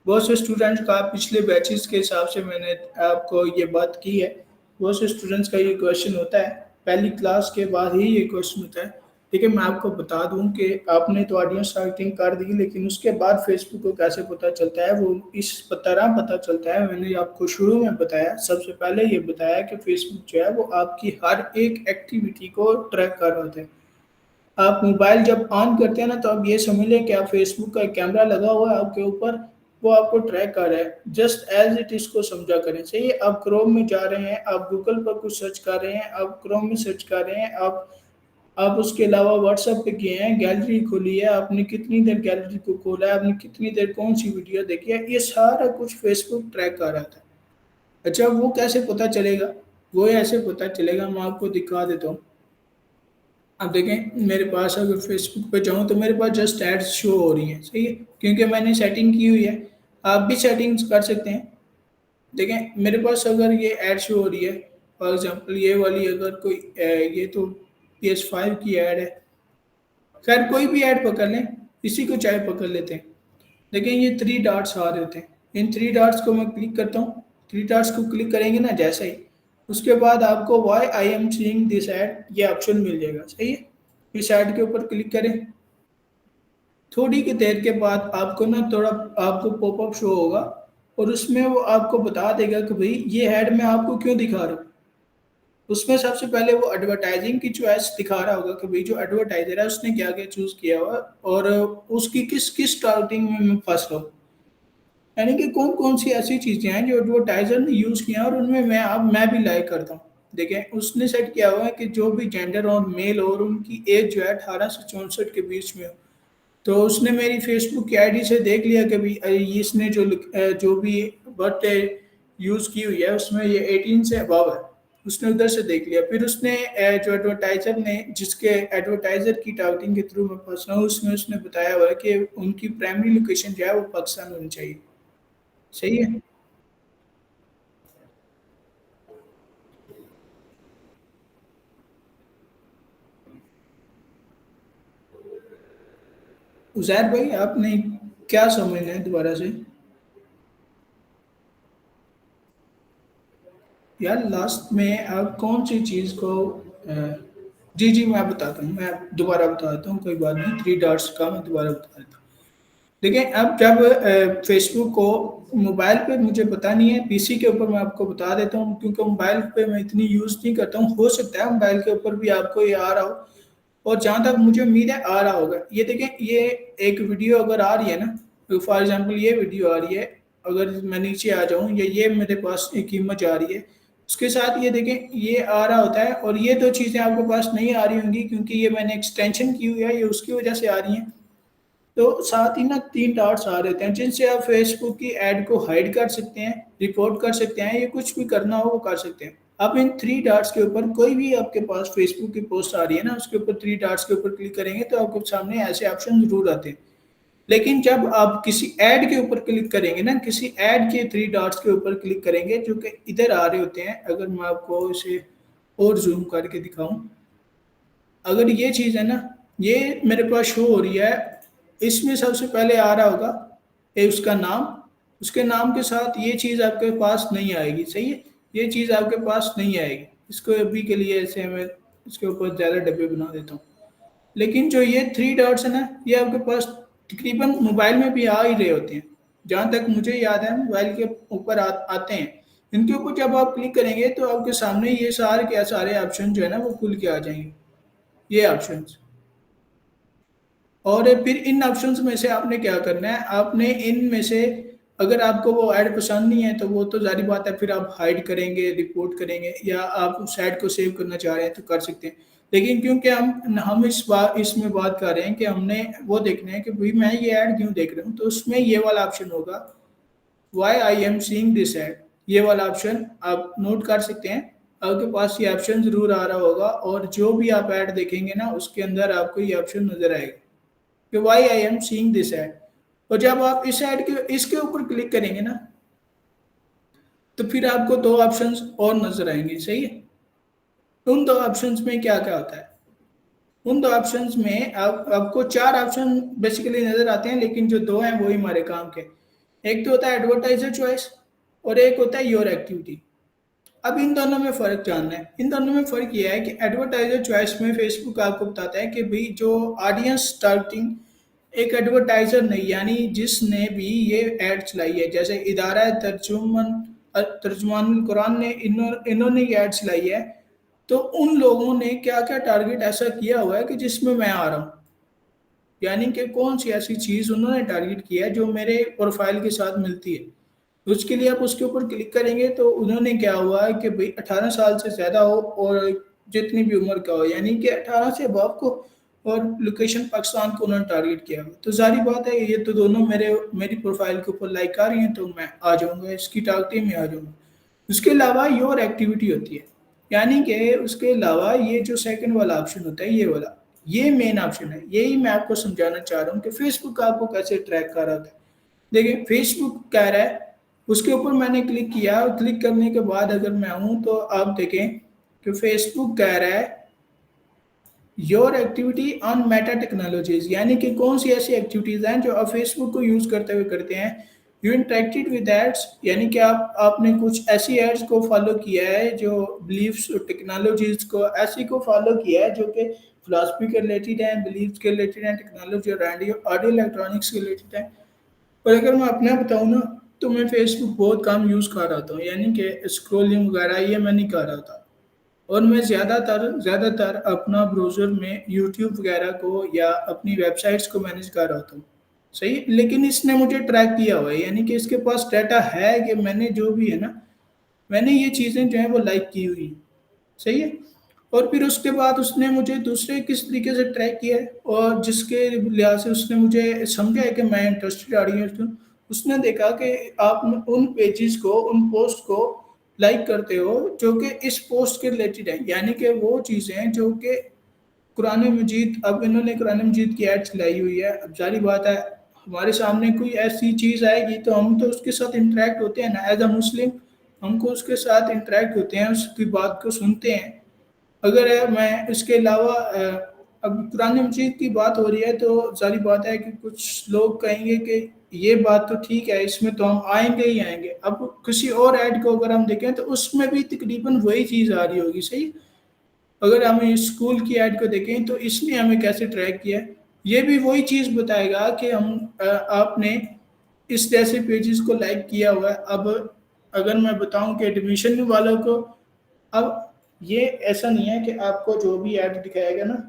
बहुत से स्टूडेंट्स का पिछले बैचेस के हिसाब से मैंने आपको ये बात की है, बहुत से स्टूडेंट्स का ये क्वेश्चन होता है, पहली क्लास के बाद ही ये क्वेश्चन होता है। देखिए, मैं आपको बता दूं कि आपने तो ऑडियंस टारगेटिंग कर दी, लेकिन उसके बाद फेसबुक को कैसे पता चलता है, वो इस तरह पता चलता है। मैंने आपको शुरू में बताया, सबसे पहले ये बताया कि फेसबुक जो है वो आपकी हर एक एक्टिविटी को ट्रैक कर रहा होता है। आप मोबाइल जब ऑन करते हैं ना, तो आप ये समझ लें कि आप फेसबुक का एक कैमरा लगा हुआ है आपके ऊपर, वो आपको ट्रैक कर रहा है। जस्ट एज इट इसको समझा करें। सही है, आप क्रोम में जा रहे हैं, आप गूगल पर कुछ सर्च कर रहे हैं, आप क्रोम में सर्च कर रहे हैं, आप उसके अलावा व्हाट्सएप पे किए हैं, गैलरी खोली है, आपने कितनी देर गैलरी को खोला है, आपने कितनी देर कौन सी वीडियो देखी है, ये सारा कुछ फेसबुक ट्रैक कर रहा था। अच्छा, वो कैसे पता चलेगा? वो ऐसे पता चलेगा, मैं आपको दिखा देता हूँ। अब देखें, मेरे पास अगर फेसबुक पे जाऊँ तो मेरे पास जस्ट एड्स शो हो रही हैं। सही है, क्योंकि मैंने सेटिंग की हुई है। आप भी सेटिंग्स कर सकते हैं। देखें, मेरे पास अगर ये ऐड शो हो रही है, फॉर एग्जांपल ये वाली, अगर कोई ये तो PS5 की ऐड है। खैर, कोई भी ऐड पकड़ लें, इसी को चाहे पकड़ लेते हैं। देखें, ये थ्री डॉट्स आ रहे होते हैं, इन थ्री डॉट्स को मैं क्लिक करता हूँ। थ्री डॉट्स को क्लिक करेंगे ना जैसे ही, उसके बाद आपको why I am seeing this ad ये ऑप्शन मिल जाएगा। सही है, इस ऐड के ऊपर क्लिक करें। थोड़ी की देर के बाद आपको ना थोड़ा आपको पॉपअप शो होगा, और उसमें वो आपको बता देगा कि भाई ये ऐड मैं आपको क्यों दिखा रहा हूँ। उसमें सबसे पहले वो एडवर्टाइजिंग की चॉइस दिखा रहा होगा कि भाई जो एडवर्टाइजर है उसने क्या क्या चूज किया हुआ है, और उसकी किस किस टारगेटिंग में मैं फंस रहा हूँ। यानी कि कौन कौन सी ऐसी चीजें हैं जो एडवर्टाइजर ने यूज किया है और उनमें मैं भी लाइक करता हूँ। देखें, उसने सेट किया हुआ है कि जो भी जेंडर और मेल और उनकी एज जो है 18 से 64 के बीच में हो। तो उसने मेरी फेसबुक की आईडी से देख लिया कि भाई इसने जो भी बर्थडे यूज की हुई है उसमें ये 18 से अबव है। उसने उधर से देख लिया, फिर उसने जो एडवर्टाइजर ने जिसके एडवर्टाइजर की टारगेटिंग के थ्रू मैं फंस रहा हूँ, उसमें उसने बताया हुआ है कि उनकी प्राइमरी लोकेशन जो है वो पाकिस्तान होनी चाहिए। सही है। उजैर भाई, आपने क्या समझना है दोबारा से? यार, लास्ट में आप कौन सी चीज़ को जी जी, मैं बताता हूँ, मैं दोबारा बता देता हूँ, कोई बात नहीं, थ्री डॉट्स का मैं दोबारा बता देता हूँ। देखिए, अब जब फेसबुक को मोबाइल पे मुझे पता नहीं है, पीसी के ऊपर मैं आपको बता देता हूँ, क्योंकि मोबाइल पे मैं इतनी यूज़ नहीं करता हूँ। हो सकता है मोबाइल के ऊपर भी आपको ये आ रहा हो, और जहाँ तक मुझे उम्मीद है आ रहा होगा। ये देखें, ये एक वीडियो अगर आ रही है ना, फॉर एग्जांपल ये वीडियो आ रही है, अगर मैं नीचे आ जाऊँ, ये मेरे पास एक इमेज आ रही है, उसके साथ ये देखें ये आ रहा होता है, और ये दो चीज़ें आपके पास नहीं आ रही होंगी, क्योंकि ये मैंने एक्सटेंशन की हुई है, ये उसकी वजह से आ रही हैं। तो साथ ही ना तीन डॉट्स आ रहे हैं जिनसे आप फेसबुक की ऐड को हाइड कर सकते हैं, रिपोर्ट कर सकते हैं, ये कुछ भी करना हो वो कर सकते हैं। आप इन थ्री डॉट्स के ऊपर, कोई भी आपके पास फेसबुक की पोस्ट आ रही है ना, उसके ऊपर थ्री डॉट्स के ऊपर क्लिक करेंगे तो आपके सामने ऐसे ऑप्शन जरूर आते हैं। लेकिन जब आप किसी ऐड के ऊपर क्लिक करेंगे ना, किसी ऐड के थ्री डॉट्स के ऊपर क्लिक करेंगे जो कि इधर आ रहे होते हैं, अगर मैं आपको इसे और जूम करके दिखाऊं, अगर ये चीज़ है ना, ये मेरे पास शो हो रही है, इसमें सबसे पहले आ रहा होगा ये उसका नाम, उसके नाम के साथ ये चीज़ आपके पास नहीं आएगी। सही है, ये चीज़ आपके पास नहीं आएगी। इसको अभी के लिए ऐसे मैं इसके ऊपर ज़्यादा डब्बे बना देता हूँ। लेकिन जो ये थ्री डॉट्स है ना, ये आपके पास तकरीबन मोबाइल में भी आ ही रहे होते हैं। जहाँ तक मुझे याद है, मोबाइल के ऊपर आते हैं। इनके ऊपर जब आप क्लिक करेंगे तो आपके सामने ये सारे के सारे ऑप्शन जो है ना वो खुल के आ जाएंगे, ये ऑप्शंस। और फिर इन ऑप्शंस में से आपने क्या करना है, आपने इन में से अगर आपको वो ऐड पसंद नहीं है तो वो तो जारी बात है, फिर आप हाइड करेंगे, रिपोर्ट करेंगे, या आप उस ऐड को सेव करना चाह रहे हैं तो कर सकते हैं। लेकिन क्योंकि हम इस बार इसमें बात कर रहे हैं कि हमने वो देखना है कि भाई मैं ये ऐड क्यों देख रहा हूँ, तो उसमें ये वाला ऑप्शन होगा, why I am seeing this ad. ये वाला ऑप्शन आप नोट कर सकते हैं। आपके पास ये ऑप्शन जरूर आ रहा होगा, और जो भी आप ऐड देखेंगे ना उसके अंदर आपको ये ऑप्शन नजर आएगा कि why I am seeing this ad. और जब आप इस ऐड के इसके ऊपर क्लिक करेंगे ना, तो फिर आपको 2 ऑप्शंस और नज़र आएँगे, सही है? उन 2 ऑप्शंस में क्या-क्या होता है? उन 2 ऑप्शंस में आप आपको 4 ऑप्शन बेसिकली नज़र आते हैं, लेकिन जो 2 हैं वो ही हमारे काम के। एक तो होता है एडवर्टाइज़र चॉइस और एक होता है योर एक्टिविटी। अब इन दोनों में फ़र्क जानना है। इन दोनों में फ़र्क ये है कि एडवर्टाइज़र चॉइस में फ़ेसबुक आपको बताता है कि भई जो ऑडियंस टारगेटिंग एक एडवर्टाइज़र नहीं, यानी जिसने भी ये ऐड चलाई है, जैसे इदारा तर्जुमानुल कुरान ने इन्होंने ये ऐड चलाई है, तो उन लोगों ने क्या-क्या टारगेट ऐसा किया हुआ है कि जिसमें मैं आ रहा हूँ। यानी कि कौन-सी ऐसी चीज़ उन्होंने टारगेट किया है जो मेरे प्रोफ़ाइल के साथ मिलती है। उसके लिए आप उसके ऊपर क्लिक करेंगे तो उन्होंने क्या हुआ है कि भई 18 साल से ज़्यादा हो और जितनी भी उम्र का हो, यानी कि 18 से अबव को, और लोकेशन पाकिस्तान को उन्होंने टारगेट किया हुआ है। तो ज़ाहिर बात है ये तो दोनों मेरी प्रोफ़ाइल के ऊपर लाइक आ रही हैं, तो मैं आ जाऊँगा, इसकी टारगेटिंग में आ जाऊँगा। उसके अलावा योर एक्टिविटी होती है, यानी कि उसके अलावा ये जो सेकंड वाला ऑप्शन होता है ये वाला, ये मेन ऑप्शन है। यही मैं आपको समझाना चाह रहा हूँ कि फ़ेसबुक आपको कैसे ट्रैक कर रहा होता है। देखिए फ़ेसबुक कह रहा है, उसके ऊपर मैंने क्लिक किया और क्लिक करने के बाद अगर मैं आऊँ तो आप देखें कि फ़ेसबुक कह रहा है your activity on Meta technologies, यानी कि कौन-सी ऐसी एक्टिविटीज़ हैं जो आप फ़ेसबुक को यूज़ करते हुए करते हैं। यू इंटरैक्टेड विद एड्स, यानी कि आपने कुछ ऐसी एड्स को फ़ॉलो किया है जो बिलीफ्स और टेक्नोलॉजीज़ को ऐसी को फ़ॉलो किया है जो कि फ़िलॉसफ़ी के रिलेटेड हैं, बिलीफ्स के रिलेटेड हैं, टेक्नोलॉजी और ऑडियो इलेक्ट्रॉनिक्स के रिलेटेड हैं। और अगर मैं अपना बताऊँ ना, तो मैं फ़ेसबुक बहुत कम यूज़ कर रहा था, यानी कि स्क्रॉलिंग वगैरह ये मैं नहीं कर रहा था। और मैं ज़्यादातर अपना ब्राउज़र में यूट्यूब वगैरह को या अपनी वेबसाइट्स को मैनेज कर रहा था। सही है? लेकिन इसने मुझे ट्रैक किया हुआ है, यानी कि इसके पास डाटा है कि मैंने जो भी है ना, मैंने ये चीज़ें जो हैं वो लाइक की हुई हैं। सही है? और फिर उसके बाद उसने मुझे दूसरे किस तरीके से ट्रैक किया है और जिसके लिहाज़ से उसने मुझे समझा है कि मैं इंटरेस्टेड ऑडियंस हूँ। उसने देखा कि आप उन पेजेज़ को, उन पोस्ट को लाइक करते हो जो कि इस पोस्ट के रिलेटेड है। यानी कि वो चीज़ें जो कि कुरान मजीद, अब इन्होंने कुरान मजीद की ऐड चलाई हुई है। अब ज़ाहिर बात है हमारे सामने कोई ऐसी चीज़ आएगी तो हम तो उसके साथ इंटरैक्ट होते हैं ना, एज़ अ मुस्लिम हमको उसके साथ इंटरैक्ट होते हैं, उसकी बात को सुनते हैं। अगर मैं इसके अलावा अब कुरान मजीद की बात हो रही है तो ज़ाहिर बात है कि कुछ लोग कहेंगे कि ये बात तो ठीक है, इसमें तो हम आएँगे ही आएँगे। अब किसी और ऐड को अगर हम देखें तो उसमें भी तकरीबन वही चीज़ आ रही होगी, सही? अगर हम इस स्कूल की ऐड को देखें तो इसने हमें कैसे ट्रैक किया है, ये भी वही चीज़ बताएगा कि आपने इस जैसे पेजेज़ को लाइक किया हुआ है। अब अगर मैं बताऊँ कि एडमिशन वालों को, अब ये ऐसा नहीं है कि आपको जो भी ऐड दिखाएगा ना,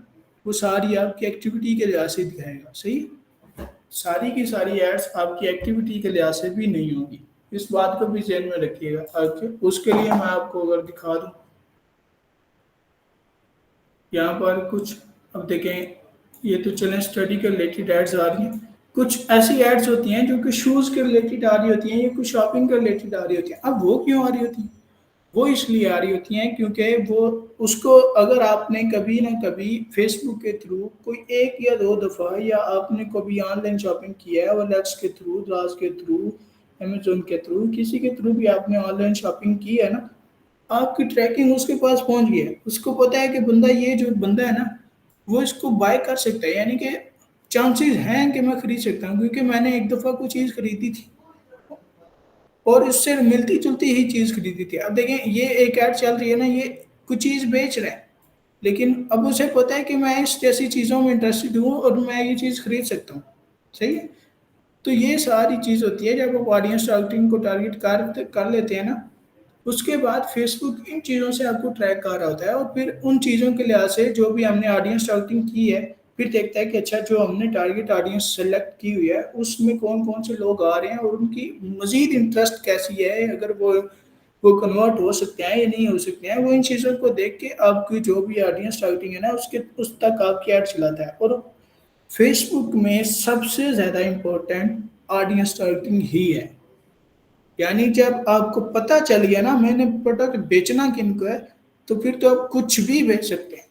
वो सारी आपकी एक्टिविटी के लिहाज से दिखाएगा, सही? सारी की सारी एड्स आपकी एक्टिविटी के लिहाज से भी नहीं होंगी। इस बात को भी ज़हन में रखिएगा। उसके लिए मैं आपको अगर दिखा दूँ, यहाँ पर कुछ, अब देखें, ये तो चलें स्टडी के रिलेटेड एड्स आ रही हैं। कुछ ऐसी एड्स होती हैं जो कि शूज़ के रिलेटेड आ रही होती हैं या कुछ शॉपिंग के रिलेटेड आ रही होती हैं। अब वो क्यों आ रही होती हैं? वो इसलिए आ रही होती हैं क्योंकि वो उसको अगर आपने कभी ना कभी फ़ेसबुक के थ्रू कोई 1 या 2 दफ़ा, या आपने कभी ऑनलाइन शॉपिंग किया है ओएलएक्स के थ्रू, द्रास के थ्रू, अमेज़न के थ्रू, किसी के थ्रू भी आपने ऑनलाइन शॉपिंग की है ना, आपकी ट्रैकिंग उसके पास पहुँच गई है। उसको पता है कि ये जो बंदा है ना, वो इसको बाय कर सकता है, यानी कि चांसेज़ हैं कि मैं खरीद सकता हूँ क्योंकि मैंने एक दफ़ा कोई चीज़ खरीदी थी और इससे मिलती-जुलती ही चीज़ खरीदी थी। अब देखें ये एक ऐड चल रही है ना, ये कुछ चीज़ बेच रहा है, लेकिन अब उसे पता है कि मैं इस जैसी चीज़ों में इंटरेस्टेड हूँ और मैं ये चीज़ खरीद सकता हूँ। सही है? तो ये सारी चीज़ होती है जब आप ऑडियंस टारगेटिंग को टारगेट कर लेते हैं ना, उसके बाद फेसबुक इन चीज़ों से आपको ट्रैक कर रहा होता है और फिर उन चीज़ों के लिहाज से जो भी हमने ऑडियंस टारगेटिंग की है, फिर देखता है कि अच्छा जो हमने टारगेट ऑडियंस सेलेक्ट की हुई है, उसमें कौन-कौन से लोग आ रहे हैं और उनकी मज़ीद इंटरेस्ट कैसी है, अगर वो कन्वर्ट हो सकते हैं या नहीं हो सकते हैं, वो इन चीज़ों को देख के आपकी जो भी ऑडियंस टारगेटिंग है ना, उसके उस तक आपकी ऐड चलाता है। और फेसबुक में सबसे ज़्यादा इम्पोर्टेंट ऑडियंस टारगेटिंग ही है। यानी जब आपको पता चल गया ना मैंने प्रोडक्ट बेचना किनको है, तो फिर तो आप कुछ भी बेच सकते हैं।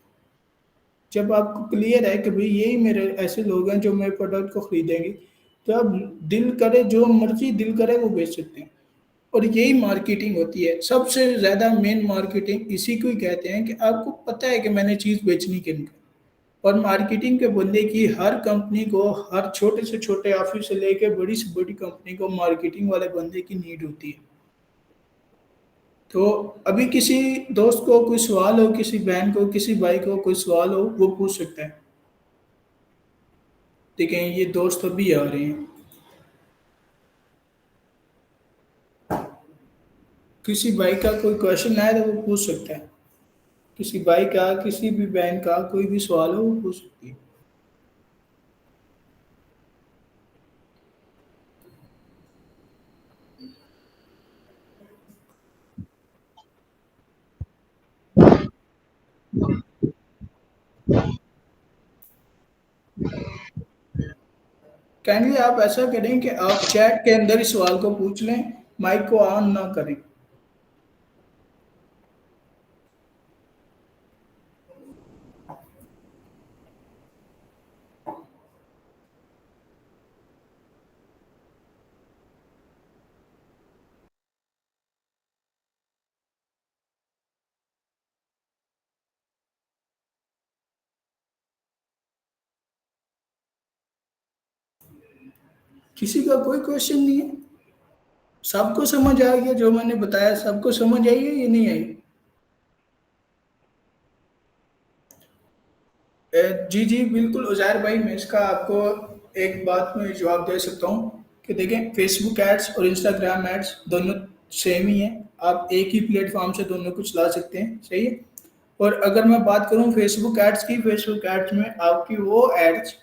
जब आपको क्लियर है कि भई यही मेरे ऐसे लोग हैं जो मेरे प्रोडक्ट को खरीदेंगे, तो अब दिल करे जो मर्जी दिल करे वो बेच सकते हैं। और यही मार्केटिंग होती है, सबसे ज्यादा मेन मार्केटिंग इसी को ही कहते हैं कि आपको पता है कि मैंने चीज बेचनी किन को। और मार्केटिंग के बंदे की हर कंपनी को, हर छोटे से छोटे ऑफिस से लेके बड़ी से बड़ी कंपनी को मार्केटिंग वाले बंदे की नीड होती है। तो अभी किसी दोस्त को कोई सवाल हो, किसी बहन को, किसी भाई को कोई सवाल हो, वो पूछ सकता है। देखें ये दोस्त अभी आ रहे हैं। किसी भाई का कोई क्वेश्चन आए तो वो पूछ सकता है। किसी भाई का, किसी भी बहन का कोई भी सवाल हो वो पूछ सकती है। काइंडली आप ऐसा करें कि आप चैट के अंदर इस सवाल को पूछ लें, माइक को ऑन ना करें। किसी का कोई क्वेश्चन नहीं है? सबको समझ आ गया जो मैंने बताया? सबको समझ आई है या नहीं आई? जी जी बिल्कुल उजैर भाई, मैं इसका आपको एक बात में जवाब दे सकता हूँ कि देखें, फेसबुक एड्स और इंस्टाग्राम एड्स दोनों सेम ही है। आप एक ही प्लेटफॉर्म से दोनों को चला सकते हैं, सही है। और अगर मैं बात करूं फेसबुक एड्स की, फेसबुक एड्स में आपकी वो एड्स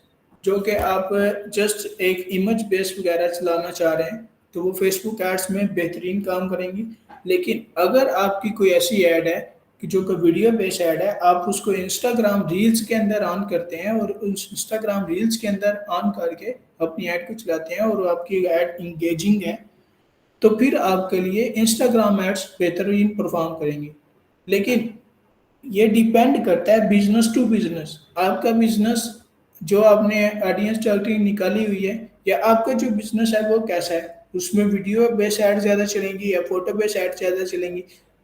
जो कि आप जस्ट एक इमेज बेस वगैरह चलाना चाह रहे हैं, तो वो फेसबुक एड्स में बेहतरीन काम करेंगी। लेकिन अगर आपकी कोई ऐसी ऐड है कि जो कि वीडियो बेस ऐड है, आप उसको इंस्टाग्राम रील्स के अंदर ऑन करते हैं और उस इंस्टाग्राम रील्स के अंदर ऑन करके अपनी ऐड को चलाते हैं और आपकी ऐड इंगेजिंग है, तो फिर आपके लिए इंस्टाग्राम एड्स बेहतरीन परफॉर्म करेंगे। लेकिन ये डिपेंड करता है बिजनेस टू बिजनेस। आपका बिजनेस जो आपने ऑडियंस टारगेटिंग निकाली हुई है, या आपका जो बिजनेस है वो कैसा है, उसमें वीडियो बेस ऐड ज़्यादा चलेंगी या फोटो बेस ऐड ज़्यादा चलेंगी।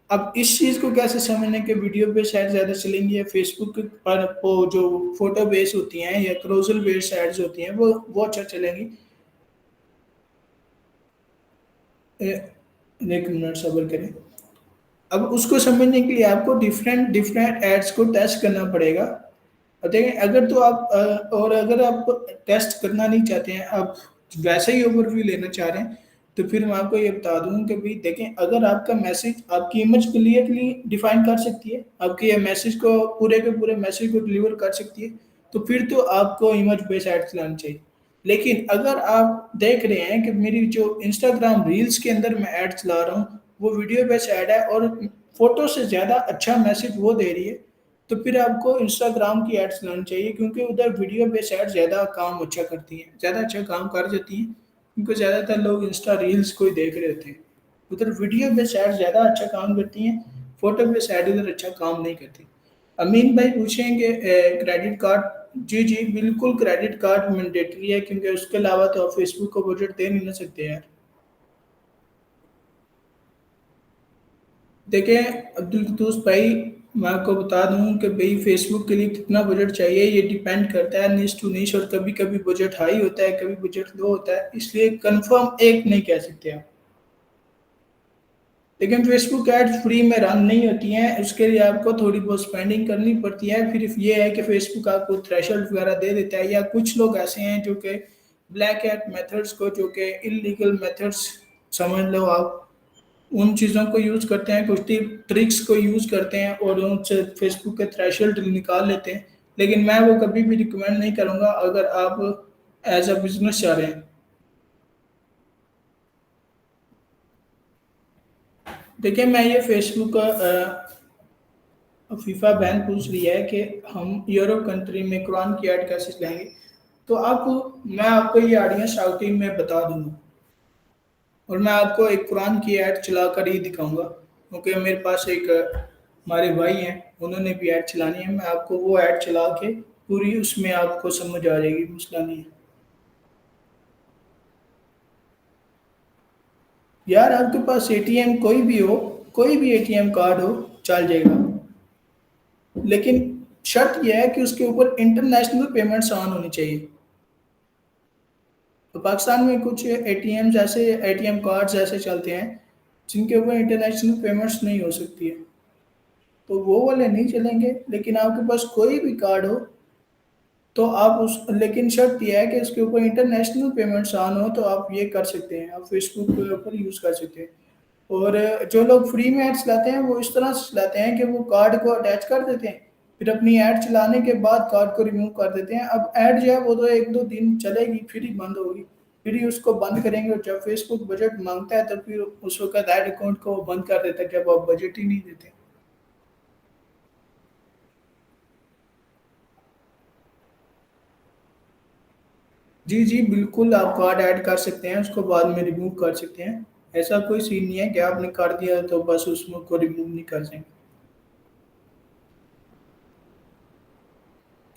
अब इस चीज़ को कैसे समझने के वीडियो बेस ऐड ज़्यादा चलेंगी या फेसबुक पर वो जो फोटो बेस होती हैं या क्रोजल बेस एड्स होती हैं वो अच्छा चलेंगी। एक मिनट सब्र करें। अब उसको समझने के लिए आपको डिफरेंट डिफरेंट एड्स को टेस्ट करना पड़ेगा। और देखें, अगर तो आप और अगर आप टेस्ट करना नहीं चाहते हैं, आप वैसे ही ओवरव्यू लेना चाह रहे हैं, तो फिर मैं आपको ये बता दूं कि भाई देखें, अगर आपका मैसेज आपकी इमेज क्लियरली डिफाइन कर सकती है, आपके ये मैसेज को पूरे के पूरे मैसेज को डिलीवर कर सकती है, तो फिर तो आपको इमेज बेस्ड ऐड चलानी चाहिए। लेकिन अगर आप देख रहे हैं कि मेरी जो इंस्टाग्राम रील्स के अंदर मैं ऐड चला रहा हूँ वो वीडियो बेस्ड ऐड है और फोटो से ज़्यादा अच्छा मैसेज वो दे रही है, तो फिर आपको इंस्टाग्राम की एड्स लानी चाहिए, क्योंकि उधर वीडियो बेस्ड एड ज़्यादा काम अच्छा करती हैं, ज़्यादा अच्छा काम कर जाती हैं, क्योंकि ज़्यादातर लोग इंस्टा रील्स को ही देख रहे होते हैं। उधर वीडियो बेस्ड एड ज़्यादा अच्छा काम करती हैं, फोटो बेस्ड एड उधर अच्छा काम नहीं करती। अमीन भाई पूछेंगे क्रेडिट कार्ड। जी जी बिल्कुल, क्रेडिट कार्ड मैंडेटरी है, क्योंकि उसके अलावा तो आप फेसबुक को बजट दे नहीं ना सकते यार। देखिए अब्दुल कुद्दूस भाई, मैं आपको बता दूं कि भाई फेसबुक के लिए कितना बजट चाहिए ये डिपेंड करता है निश टू निश, और कभी कभी बजट हाई होता है, कभी बजट लो होता है, इसलिए कंफर्म एक नहीं कह सकते आप। लेकिन फेसबुक एड्स फ्री में रन नहीं होती हैं, उसके लिए आपको थोड़ी बहुत स्पेंडिंग करनी पड़ती है। फिर ये है कि फेसबुक आपको थ्रेशोल्ड वगैरह दे देता है, या कुछ लोग ऐसे हैं जो कि ब्लैक हैट मेथड्स को, जो कि इलीगल मेथड्स समझ लो आप, उन चीज़ों को यूज़ करते हैं, कुछ ट्रिक्स को यूज़ करते हैं और उनसे फेसबुक के थ्रेशोल्ड निकाल लेते हैं। लेकिन मैं वो कभी भी रिकमेंड नहीं करूँगा अगर आप एज अ बिजनेस चाह रहे हैं। देखिए मैं ये फेसबुक फीफा बैन पूछ रही है कि हम यूरोप कंट्री में कुरान की ऐड कैसे चलाएंगे, तो आप, मैं आपको ये ऑडियंस आउटिंग में बता दूंगा और मैं आपको एक कुरान की ऐड चला कर ही दिखाऊंगा, क्योंकि मेरे पास एक हमारे भाई हैं, उन्होंने भी ऐड चलानी है। मैं आपको वो ऐड चला के पूरी उसमें आपको समझ आ जाएगी, मसला नहीं है। यार आपके पास एटीएम कोई भी हो, कोई भी एटीएम कार्ड हो, चल जाएगा, लेकिन शर्त यह है कि उसके ऊपर इंटरनेशनल पेमेंट्स ऑन होनी चाहिए। तो पाकिस्तान में कुछ एटीएम कार्ड्स ऐसे चलते हैं जिनके ऊपर इंटरनेशनल पेमेंट्स नहीं हो सकती है, तो वो वाले नहीं चलेंगे। लेकिन आपके पास कोई भी कार्ड हो तो आप उस, लेकिन शर्त यह है कि उसके ऊपर इंटरनेशनल पेमेंट्स ऑन हो, तो आप ये कर सकते हैं, आप फेसबुक के ऊपर यूज़ कर सकते हैं। और जो लोग फ्री में ऐड चलाते हैं वो इस तरह से चलाते हैं कि वो कार्ड को अटैच कर देते हैं, फिर अपनी ऐड चलाने के बाद कार्ड को रिमूव कर देते हैं। अब ऐड जो है वो तो एक दो दिन चलेगी, फिर ही बंद होगी, फिर ही उसको बंद करेंगे। और जब फेसबुक बजट मांगता है तो फिर उस वक्त ऐड अकाउंट को वो बंद कर देता है, जब आप बजट ही नहीं देते। जी जी बिल्कुल, आप कार्ड ऐड कर सकते हैं, उसको बाद में रिमूव कर सकते हैं। ऐसा कोई सीन नहीं है कि आपने कर दिया तो बस उसमें को रिमूव नहीं कर सकते।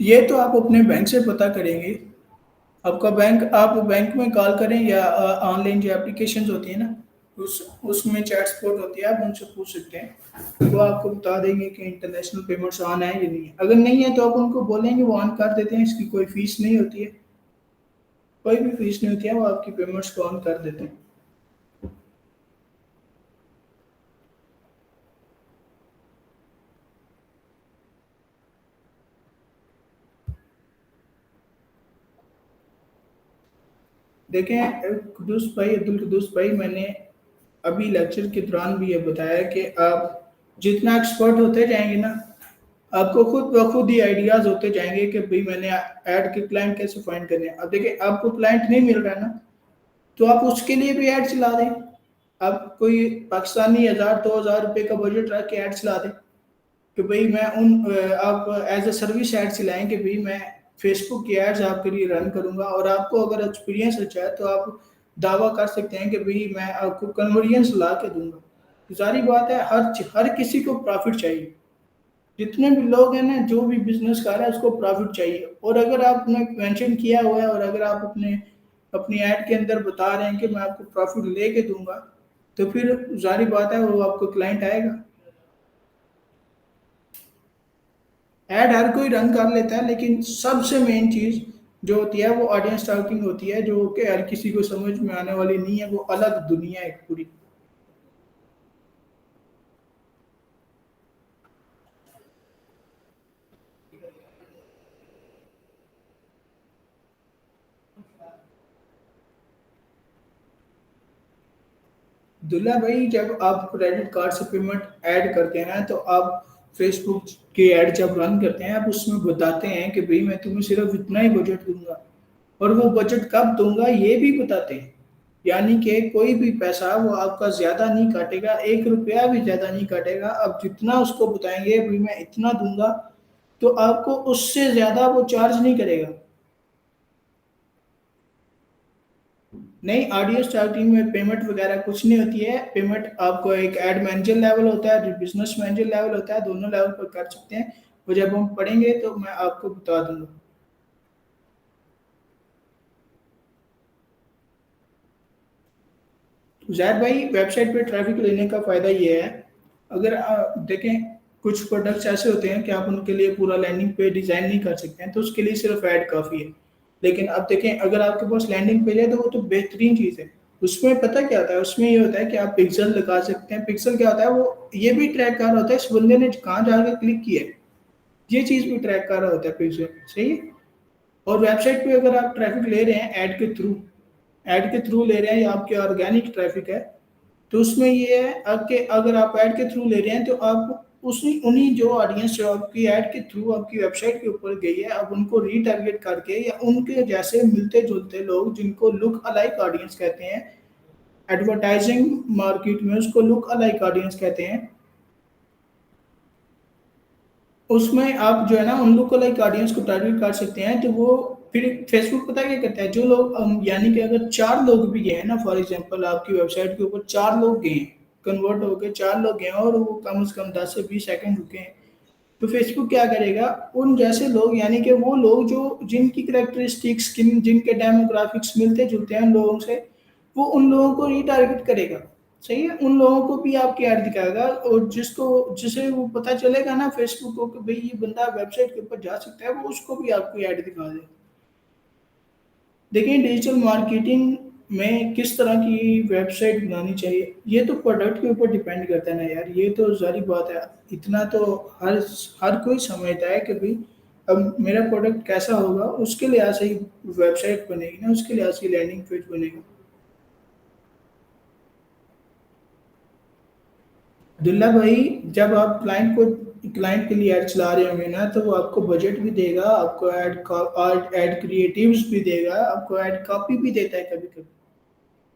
ये तो आप अपने बैंक से पता करेंगे। आपका बैंक, आप बैंक में कॉल करें या ऑनलाइन जो एप्लीकेशंस होती है ना, उस उसमें चैट सपोर्ट होती है, आप उनसे पूछ सकते हैं, वो आपको बता देंगे कि इंटरनेशनल पेमेंट्स ऑन है या नहीं है। अगर नहीं है तो आप उनको बोलेंगे वो ऑन कर देते हैं, इसकी कोई फीस नहीं होती है, कोई भी फीस नहीं होती है, वो आपकी पेमेंट्स को ऑन कर देते हैं। देखें कुदूस भाई, अब्दुल कुदूस भाई, मैंने अभी लेक्चर के दौरान भी ये बताया कि आप जितना एक्सपर्ट होते जाएंगे ना, आपको खुद ब खुद ही आइडियाज होते जाएंगे कि भाई मैंने ऐड के क्लाइंट कैसे फाइंड करने हैं। अब देखिए आपको क्लाइंट नहीं मिल रहा है ना, तो आप उसके लिए भी ऐड चला दें। आप कोई पाकिस्तानी 1000 2000 रुपए का बजट रख के ऐड चला दें कि भाई मैं आप एज अ सर्विस ऐड चलाएं कि भाई मैं फेसबुक की एड्स आपके लिए रन करूंगा, और आपको अगर एक्सपीरियंस अच्छा है तो आप दावा कर सकते हैं कि भाई मैं आपको कन्वर्जन्स ला के दूंगा। तो सारी बात है, हर किसी को प्रॉफिट चाहिए, जितने भी लोग हैं ना, जो भी बिजनेस कर रहा है उसको प्रॉफिट चाहिए। और अगर आपने मेंशन किया हुआ है और अगर आप अपने अपनी ऐड के अंदर बता रहे हैं कि मैं आपको प्रॉफिट लेके दूंगा, तो फिर जारी बात है वो आपको क्लाइंट आएगा। ऐड हर कोई रन कर लेता है, लेकिन सबसे मेन चीज जो होती है वो ऑडियंस टारगेटिंग होती है, जो कि हर किसी को समझ में आने वाली नहीं है, वो अलग दुनिया है एक पूरी। दुल्ला भाई, जब आप क्रेडिट कार्ड से पेमेंट ऐड करते हैं ना, तो आप फेसबुक के ऐड जब रन करते हैं, आप उसमें बताते हैं कि भाई मैं तुम्हें सिर्फ इतना ही बजट दूंगा, और वो बजट कब दूंगा ये भी बताते हैं। यानी कि कोई भी पैसा वो आपका ज्यादा नहीं काटेगा, 1 रुपया भी ज्यादा नहीं काटेगा। अब जितना उसको बताएंगे भाई मैं इतना दूंगा, तो आपको उससे ज्यादा वो चार्ज नहीं करेगा। नहीं, ऑडियो स्टार्टिंग में पेमेंट वगैरह कुछ नहीं होती है। पेमेंट आपको एक एड मैनेजर लेवल होता है, जो बिजनेस मैनेजर लेवल होता है, दोनों लेवल पर कर सकते हैं। वो जब हम पढ़ेंगे तो मैं आपको बता दूंगा। जैद भाई, वेबसाइट पे ट्रैफिक लेने का फ़ायदा ये है, अगर आप देखें कुछ प्रोडक्ट्स ऐसे होते हैं कि आप उनके लिए पूरा लैंडिंग पेज डिज़ाइन नहीं कर सकते हैं, तो उसके लिए सिर्फ ऐड काफ़ी है। लेकिन अब देखें अगर आपके पास लैंडिंग पेज है तो वो तो बेहतरीन चीज़ है। उसमें पता क्या होता है, उसमें ये होता है कि आप पिक्सल लगा सकते हैं। पिक्सल क्या होता है, वो ये भी ट्रैक कर रहा होता है इस बंदे ने कहाँ जाकर क्लिक किया है, ये चीज़ भी ट्रैक कर रहा होता है पिक्सल। सही है। और वेबसाइट पे अगर आप ट्रैफिक ले रहे हैं ऐड के थ्रू ले रहे हैं, या आपके ऑर्गेनिक ट्रैफिक है, तो उसमें ये है आपके, अगर आप ऐड के थ्रू ले रहे हैं तो आप उसी उन्हीं जो ऑडियंस जो आपकी ऐड के थ्रू आपकी वेबसाइट के ऊपर गई है, आप उनको रीटारगेट करके, या उनके जैसे मिलते जुलते लोग जिनको लुक अलाइक ऑडियंस कहते हैं, एडवर्टाइजिंग मार्केट में उसको लुक अलाइक ऑडियंस कहते हैं, उसमें आप जो है ना उन लोग को लाइक ऑडियंस को टारगेट कर सकते हैं। तो वो फिर फेसबुक पता क्या करता है, जो लोग यानी कि अगर 4 लोग भी गए हैं ना, फॉर एग्जांपल आपकी वेबसाइट के ऊपर 4 लोग गए हैं, कन्वर्ट हो गए 4 लोग गए हैं, और वो कम से कम 10 से 20 सेकंड रुके हैं, तो फेसबुक क्या करेगा, उन जैसे लोग, यानी कि वो लोग जो जिनकी करेक्टरिस्टिक्स जिनके डेमोग्राफिक्स मिलते जुलते हैं उन लोगों से, वो उन लोगों को रीटारगेट करेगा। सही है? उन लोगों को भी आपकी ऐड दिखाएगा और जिसे वो पता चलेगा ना फेसबुक को कि भाई ये बंदा वेबसाइट के ऊपर जा सकता है, वो उसको भी आपकी ऐड दिखा देगा। देखिए डिजिटल मार्केटिंग में किस तरह की वेबसाइट बनानी चाहिए, ये तो प्रोडक्ट के ऊपर डिपेंड करता है ना यार, ये तो सारी बात है। इतना तो हर हर कोई समझता है कि भाई अब मेरा प्रोडक्ट कैसा होगा, उसके लिहाज से ही वेबसाइट बनेगी ना, उसके लिहाज से लैंडिंग पेज बनेगा। अब्दुल्ला भाई, जब आप क्लाइंट के लिए ऐड चला रहे होंगे ना, तो वो आपको बजट भी देगा, आपको ऐड क्रिएटिव्स भी देगा, आपको ऐड कॉपी भी देता है कभी कभी।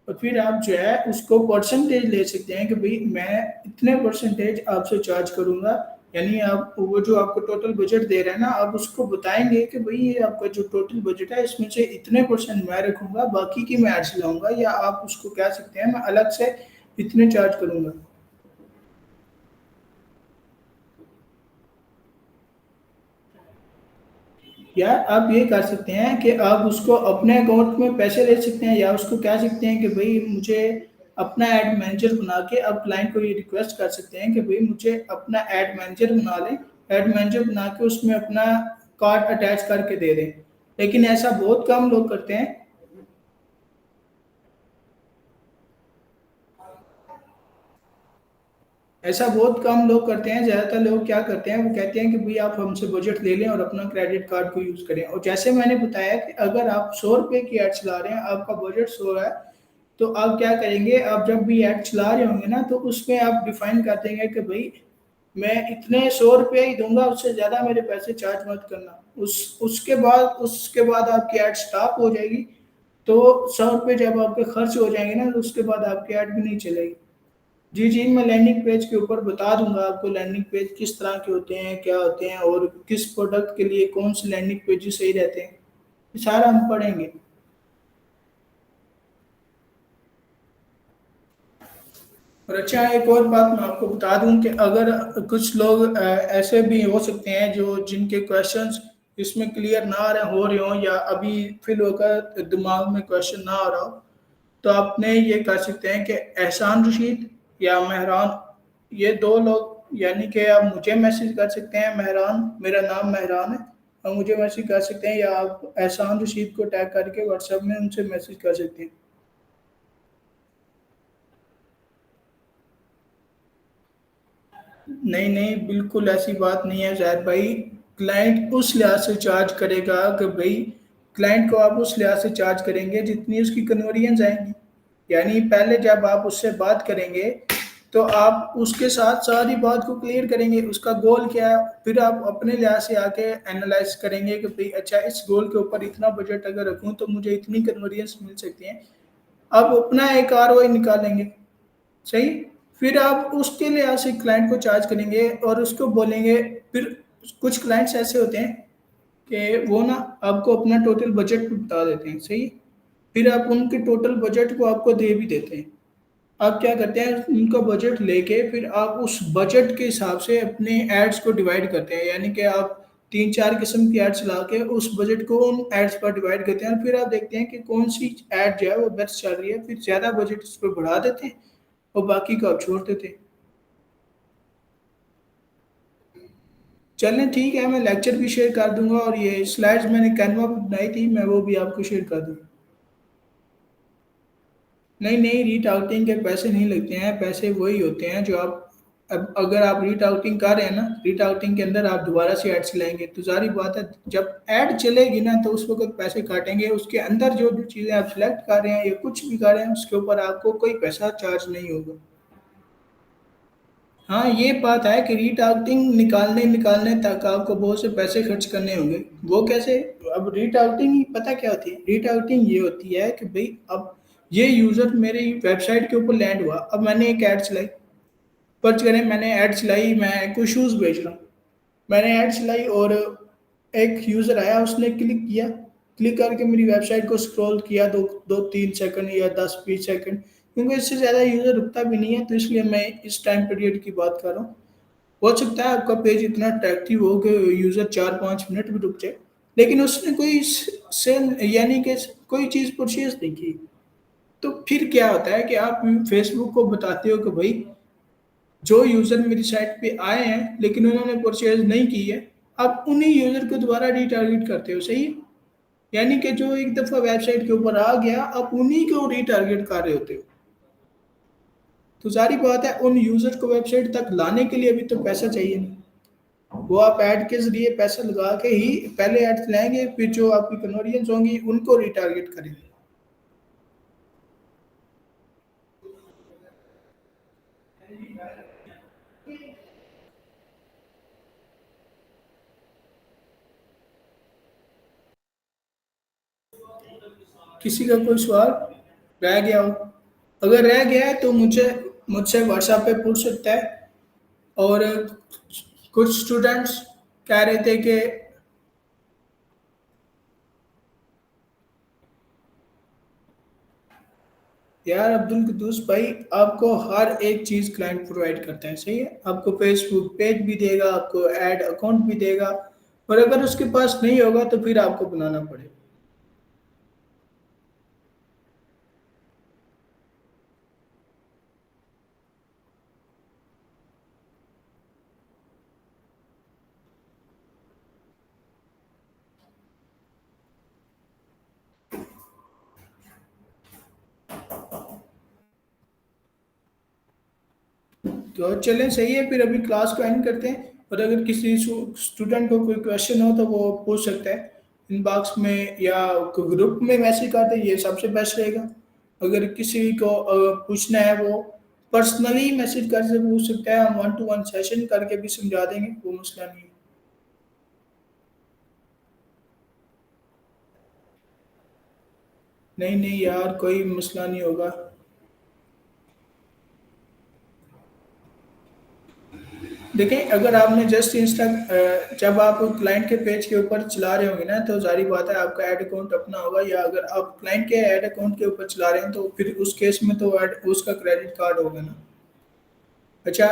और फिर आप जो है उसको परसेंटेज ले सकते हैं कि भाई मैं इतने परसेंटेज आपसे चार्ज करूंगा। यानी आप वो जो आपको टोटल बजट दे रहे हैं ना, आप उसको बताएंगे कि भाई ये आपका जो टोटल बजट है इसमें से इतने परसेंट मैं रखूंगा, बाकी की मैं एड्स लाऊंगा, या आप उसको कह सकते हैं मैं अलग से इतने चार्ज करूंगा। या आप ये कर सकते हैं कि आप उसको अपने अकाउंट में पैसे ले सकते हैं, या उसको कह सकते हैं कि भाई मुझे अपना एड मैनेजर बना के, आप क्लाइंट को ये रिक्वेस्ट कर सकते हैं कि भाई मुझे अपना एड मैनेजर बना लें। एड मैनेजर बना के उसमें अपना कार्ड अटैच करके दे दें। लेकिन ऐसा बहुत कम लोग करते हैं। ऐसा बहुत कम लोग करते हैं, ज्यादातर लोग क्या करते हैं, वो कहते हैं कि भाई आप हमसे बजट ले लें और अपना क्रेडिट कार्ड को यूज करें। और जैसे मैंने बताया कि अगर आप 100 रुपए की ऐड चला रहे हैं, आपका बजट 100 है, तो आप क्या करेंगे, आप जब भी ऐड चला रहे होंगे ना, तो उसमें आप डिफाइन कर देंगे कि भाई मैं इतने 100 रुपये ही दूंगा, उससे ज्यादा मेरे पैसे चार्ज मत करना। उसके बाद आपकी ऐड स्टॉप हो जाएगी। तो 100 रुपये जब आपके खर्च हो जाएंगे ना, तो उसके बाद आपकी ऐड भी नहीं चलेगी। जी जी, मैं लैंडिंग पेज के ऊपर बता दूंगा आपको लैंडिंग पेज किस तरह के होते हैं, क्या होते हैं, और किस प्रोडक्ट के लिए कौन से लैंडिंग पेज सही रहते हैं। ये सारा हम पढ़ेंगे। और अच्छा, एक और बात मैं आपको बता दूं कि अगर कुछ लोग ऐसे भी हो सकते हैं जो जिनके क्वेश्चंस इसमें क्लियर ना हो रहे हो, या अभी फिल होकर दिमाग में क्वेश्चन ना आ रहा हो, तो आपने ये कर सकते हैं कि एहसान रशीद या मेहरान, ये दो लोग, यानी कि आप मुझे मैसेज कर सकते हैं, मेहरान, मेरा नाम मेहरान है, और मुझे मैसेज कर सकते हैं, या आप एहसान रशीद को टैग करके व्हाट्सएप में उनसे मैसेज कर सकते हैं। नहीं नहीं, बिल्कुल ऐसी बात नहीं है जैद भाई। क्लाइंट उस लिहाज से चार्ज करेगा कि भाई क्लाइंट को आप उस लिहाज से चार्ज करेंगे जितनी उसकी कन्वर्जन आएंगी। यानी पहले जब आप उससे बात करेंगे, तो आप उसके साथ सारी बात को क्लियर करेंगे, उसका गोल क्या है, फिर आप अपने लिहाज से आके एनालाइज करेंगे कि भाई अच्छा इस गोल के ऊपर इतना बजट अगर रखूं तो मुझे इतनी कन्वर्जन मिल सकती है। आप अपना एक आरओआई निकालेंगे। सही। फिर आप उसके लिए ऐसे क्लाइंट को चार्ज करेंगे और उसको बोलेंगे। फिर कुछ क्लाइंट्स ऐसे होते हैं कि वो ना आपको अपना टोटल बजट बता देते हैं। सही। फिर आप उनके टोटल बजट को आपको दे भी देते हैं। आप क्या करते हैं, उनका बजट लेके फिर आप उस बजट के हिसाब से अपने एड्स को डिवाइड करते हैं। यानी कि आप 3-4 किस्म की एड्स ला के उस बजट को उन एड्स पर डिवाइड करते हैं, और फिर आप देखते हैं कि कौन सी एड जो है वो बेस्ट चल रही है, फिर ज़्यादा बजट उस पर बढ़ा देते हैं और बाकी को आप छोड़ देते हैं। चलें ठीक है, मैं लेक्चर भी शेयर कर दूंगा, और ये स्लाइड्स मैंने कैनवा पर बनाई थी, मैं वो भी आपको शेयर कर दूंगा। नहीं नहीं, रीटाउटिंग के पैसे नहीं लगते हैं, पैसे वही होते हैं जो आप, अब अगर आप रीटाउटिंग कर रहे हैं ना, रीटाउटिंग के अंदर आप दोबारा से ऐड चलाएंगे, तो सारी बात है जब ऐड चलेगी ना, तो उस वक्त पैसे काटेंगे। उसके अंदर जो जो चीज़ें आप सिलेक्ट कर रहे हैं या कुछ भी कर रहे हैं, उसके ऊपर आपको कोई पैसा चार्ज नहीं होगा। हाँ, ये बात है कि रीटारगेटिंग निकालने निकालने तक आपको बहुत से पैसे खर्च करने होंगे। वो कैसे? अब रीटारगेटिंग पता क्या होती है? रीटारगेटिंग ये होती है कि भाई अब ये यूजर मेरी वेबसाइट के ऊपर लैंड हुआ, अब मैंने एक ऐड चलाई। पर्च करें, मैंने ऐड चलाई, मैं कोई शूज़ बेच रहा हूँ। मैंने ऐड चलाई और एक यूज़र आया, उसने क्लिक किया। क्लिक करके मेरी वेबसाइट को स्क्रॉल किया, दो दो 3 सेकंड या 10-20 सेकंड, क्योंकि इससे ज़्यादा यूज़र रुकता भी नहीं है, तो इसलिए मैं इस टाइम पीरियड की बात कर रहा हूँ। हो सकता है आपका पेज इतना अट्रैक्टिव हो कि यूज़र 4-5 मिनट भी रुक जाए, लेकिन उसने कोई सेल यानी कि कोई चीज़ परचेज नहीं की। तो फिर क्या होता है कि आप फेसबुक को बताते हो कि भाई जो यूज़र मेरी साइट पे आए हैं लेकिन उन्होंने परचेज़ नहीं की है, आप उन्हीं यूज़र को दोबारा रीटारगेट करते हो, सही है? यानी कि जो एक दफ़ा वेबसाइट के ऊपर आ गया, आप उन्हीं को रीटारगेट कर रहे होते हो। तो ज़ाहिर बात है उन यूज़र को वेबसाइट तक लाने के लिए भी तो पैसा चाहिए ना। वो आप ऐड के ज़रिए पैसा लगा के ही पहले ऐड्स लाएँगे, फिर जो आपकी कन्वर्जन्स होंगी उनको रीटारगेट करेंगे। किसी का कोई सवाल रह गया हो? अगर रह गया है तो मुझे मुझसे व्हाट्सएप पे पूछ सकता है। और कुछ स्टूडेंट्स कह रहे थे कि यार अब्दुल कुद्दूस भाई, आपको हर एक चीज़ क्लाइंट प्रोवाइड करता है, सही है? आपको फेसबुक पेज भी देगा, आपको ऐड अकाउंट भी देगा, और अगर उसके पास नहीं होगा तो फिर आपको बनाना पड़ेगा। तो चलें, सही है, फिर अभी क्लास को एंड करते हैं। और अगर किसी स्टूडेंट को कोई क्वेश्चन हो तो वो पूछ सकता है इनबॉक्स में या ग्रुप में मैसेज कर दे, ये सबसे बेस्ट रहेगा। अगर किसी को पूछना है वो पर्सनली मैसेज कर से पूछ सकता है, हम वन टू वन सेशन करके भी समझा देंगे, वो मसला नहीं है। नहीं नहीं यार, कोई मसला नहीं होगा। देखिए, अगर आपने जस्ट जब आप क्लाइंट के पेज के ऊपर चला रहे होंगे ना, तो जारी बात है आपका ऐड अकाउंट अपना होगा, या अगर आप क्लाइंट के ऐड अकाउंट के ऊपर चला रहे हैं तो फिर उस केस में तो ऐड उसका क्रेडिट कार्ड होगा ना। अच्छा,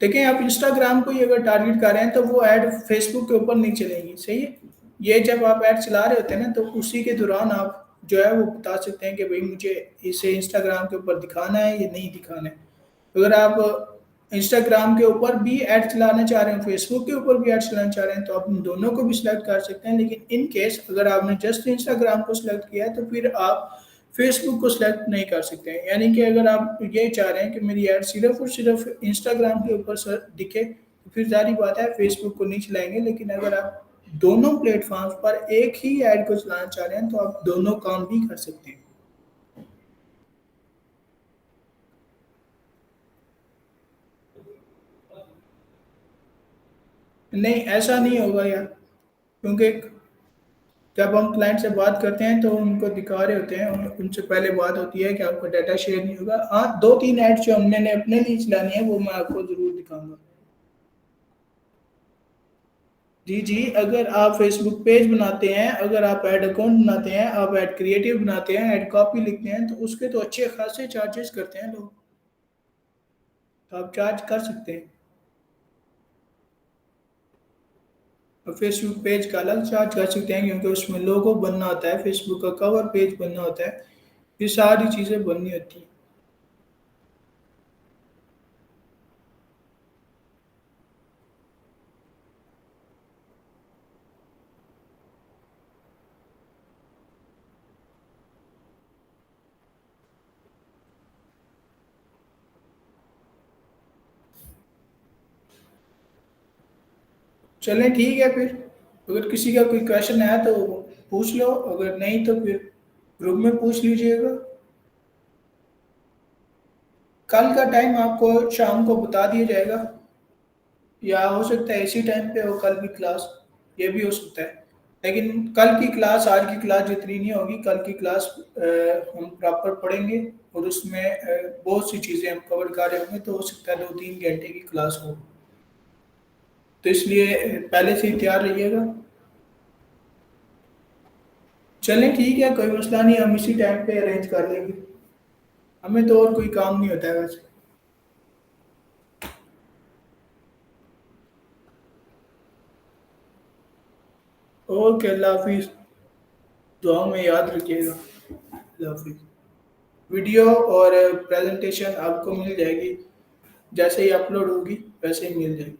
देखिए, आप इंस्टाग्राम को ही अगर टारगेट कर रहे हैं तो वो ऐड फेसबुक के ऊपर नहीं चलेगी, सही है? ये जब आप ऐड चला रहे होते हैं ना, तो उसी के दौरान आप जो है वो बता सकते हैं कि भाई मुझे इसे इंस्टाग्राम के ऊपर दिखाना है या नहीं दिखाना है। अगर आप इंस्टाग्राम के ऊपर भी ऐड चलाना चाह रहे हैं, फेसबुक के ऊपर भी ऐड चलाना चाह रहे हैं, तो आप उन दोनों को भी सिलेक्ट कर सकते हैं। लेकिन इन केस अगर आपने जस्ट इंस्टाग्राम को सिलेक्ट किया है तो फिर आप फेसबुक को सिलेक्ट नहीं कर सकते हैं। यानी कि अगर आप ये चाह रहे हैं कि मेरी ऐड सिर्फ और सिर्फ इंस्टाग्राम के ऊपर दिखे, तो फिर जारी बात है फेसबुक को नहीं चलाएंगे। लेकिन अगर आप दोनों प्लेटफॉर्म्स पर एक ही ऐड को चलाना चाह रहे हैं तो आप दोनों काम भी कर सकते हैं। नहीं, ऐसा नहीं होगा यार, क्योंकि जब हम क्लाइंट से बात करते हैं तो उनको दिखा रहे होते हैं, उनसे पहले बात होती है कि आपका डाटा शेयर नहीं होगा। हाँ, दो तीन ऐड जो हमने अपने लिए चलानी है वो मैं आपको जरूर दिखाऊंगा। जी जी, अगर आप फेसबुक पेज बनाते हैं, अगर आप ऐड अकाउंट बनाते हैं, आप ऐड क्रिएटिव बनाते हैं, ऐड कॉपी लिखते हैं, तो उसके तो अच्छे खासे चार्जेस करते हैं लोग। तो आप चार्ज कर सकते हैं। और फेसबुक पेज का अलग चार्ज कर सकते हैं, क्योंकि उसमें लोगो बनना होता है, फेसबुक का कवर पेज बनना होता है, ये सारी चीज़ें बननी होती हैं। चलें, ठीक है फिर। अगर किसी का कोई क्वेश्चन है तो पूछ लो, अगर नहीं तो फिर ग्रुप में पूछ लीजिएगा। कल का टाइम आपको शाम को बता दिया जाएगा, या हो सकता है इसी टाइम पे हो कल की क्लास, ये भी हो सकता है। लेकिन कल की क्लास आज की क्लास जितनी नहीं होगी, कल की क्लास हम प्रॉपर पढ़ेंगे, और उसमें बहुत सी चीज़ें हम कवर कर रहे होंगे, तो हो सकता है 2-3 घंटे की क्लास हो। तो इसलिए पहले से ही तैयार रहिएगा। चलें, ठीक है, कोई मसला नहीं, हम इसी टाइम पे अरेंज कर लेंगे। हमें तो और कोई काम नहीं होता है वैसे। ओके, अल्लाह हाफिज़। दुआ में याद रखिएगा। अल्लाह हाफिज़। वीडियो और प्रेजेंटेशन आपको मिल जाएगी, जैसे ही अपलोड होगी वैसे ही मिल जाएगी।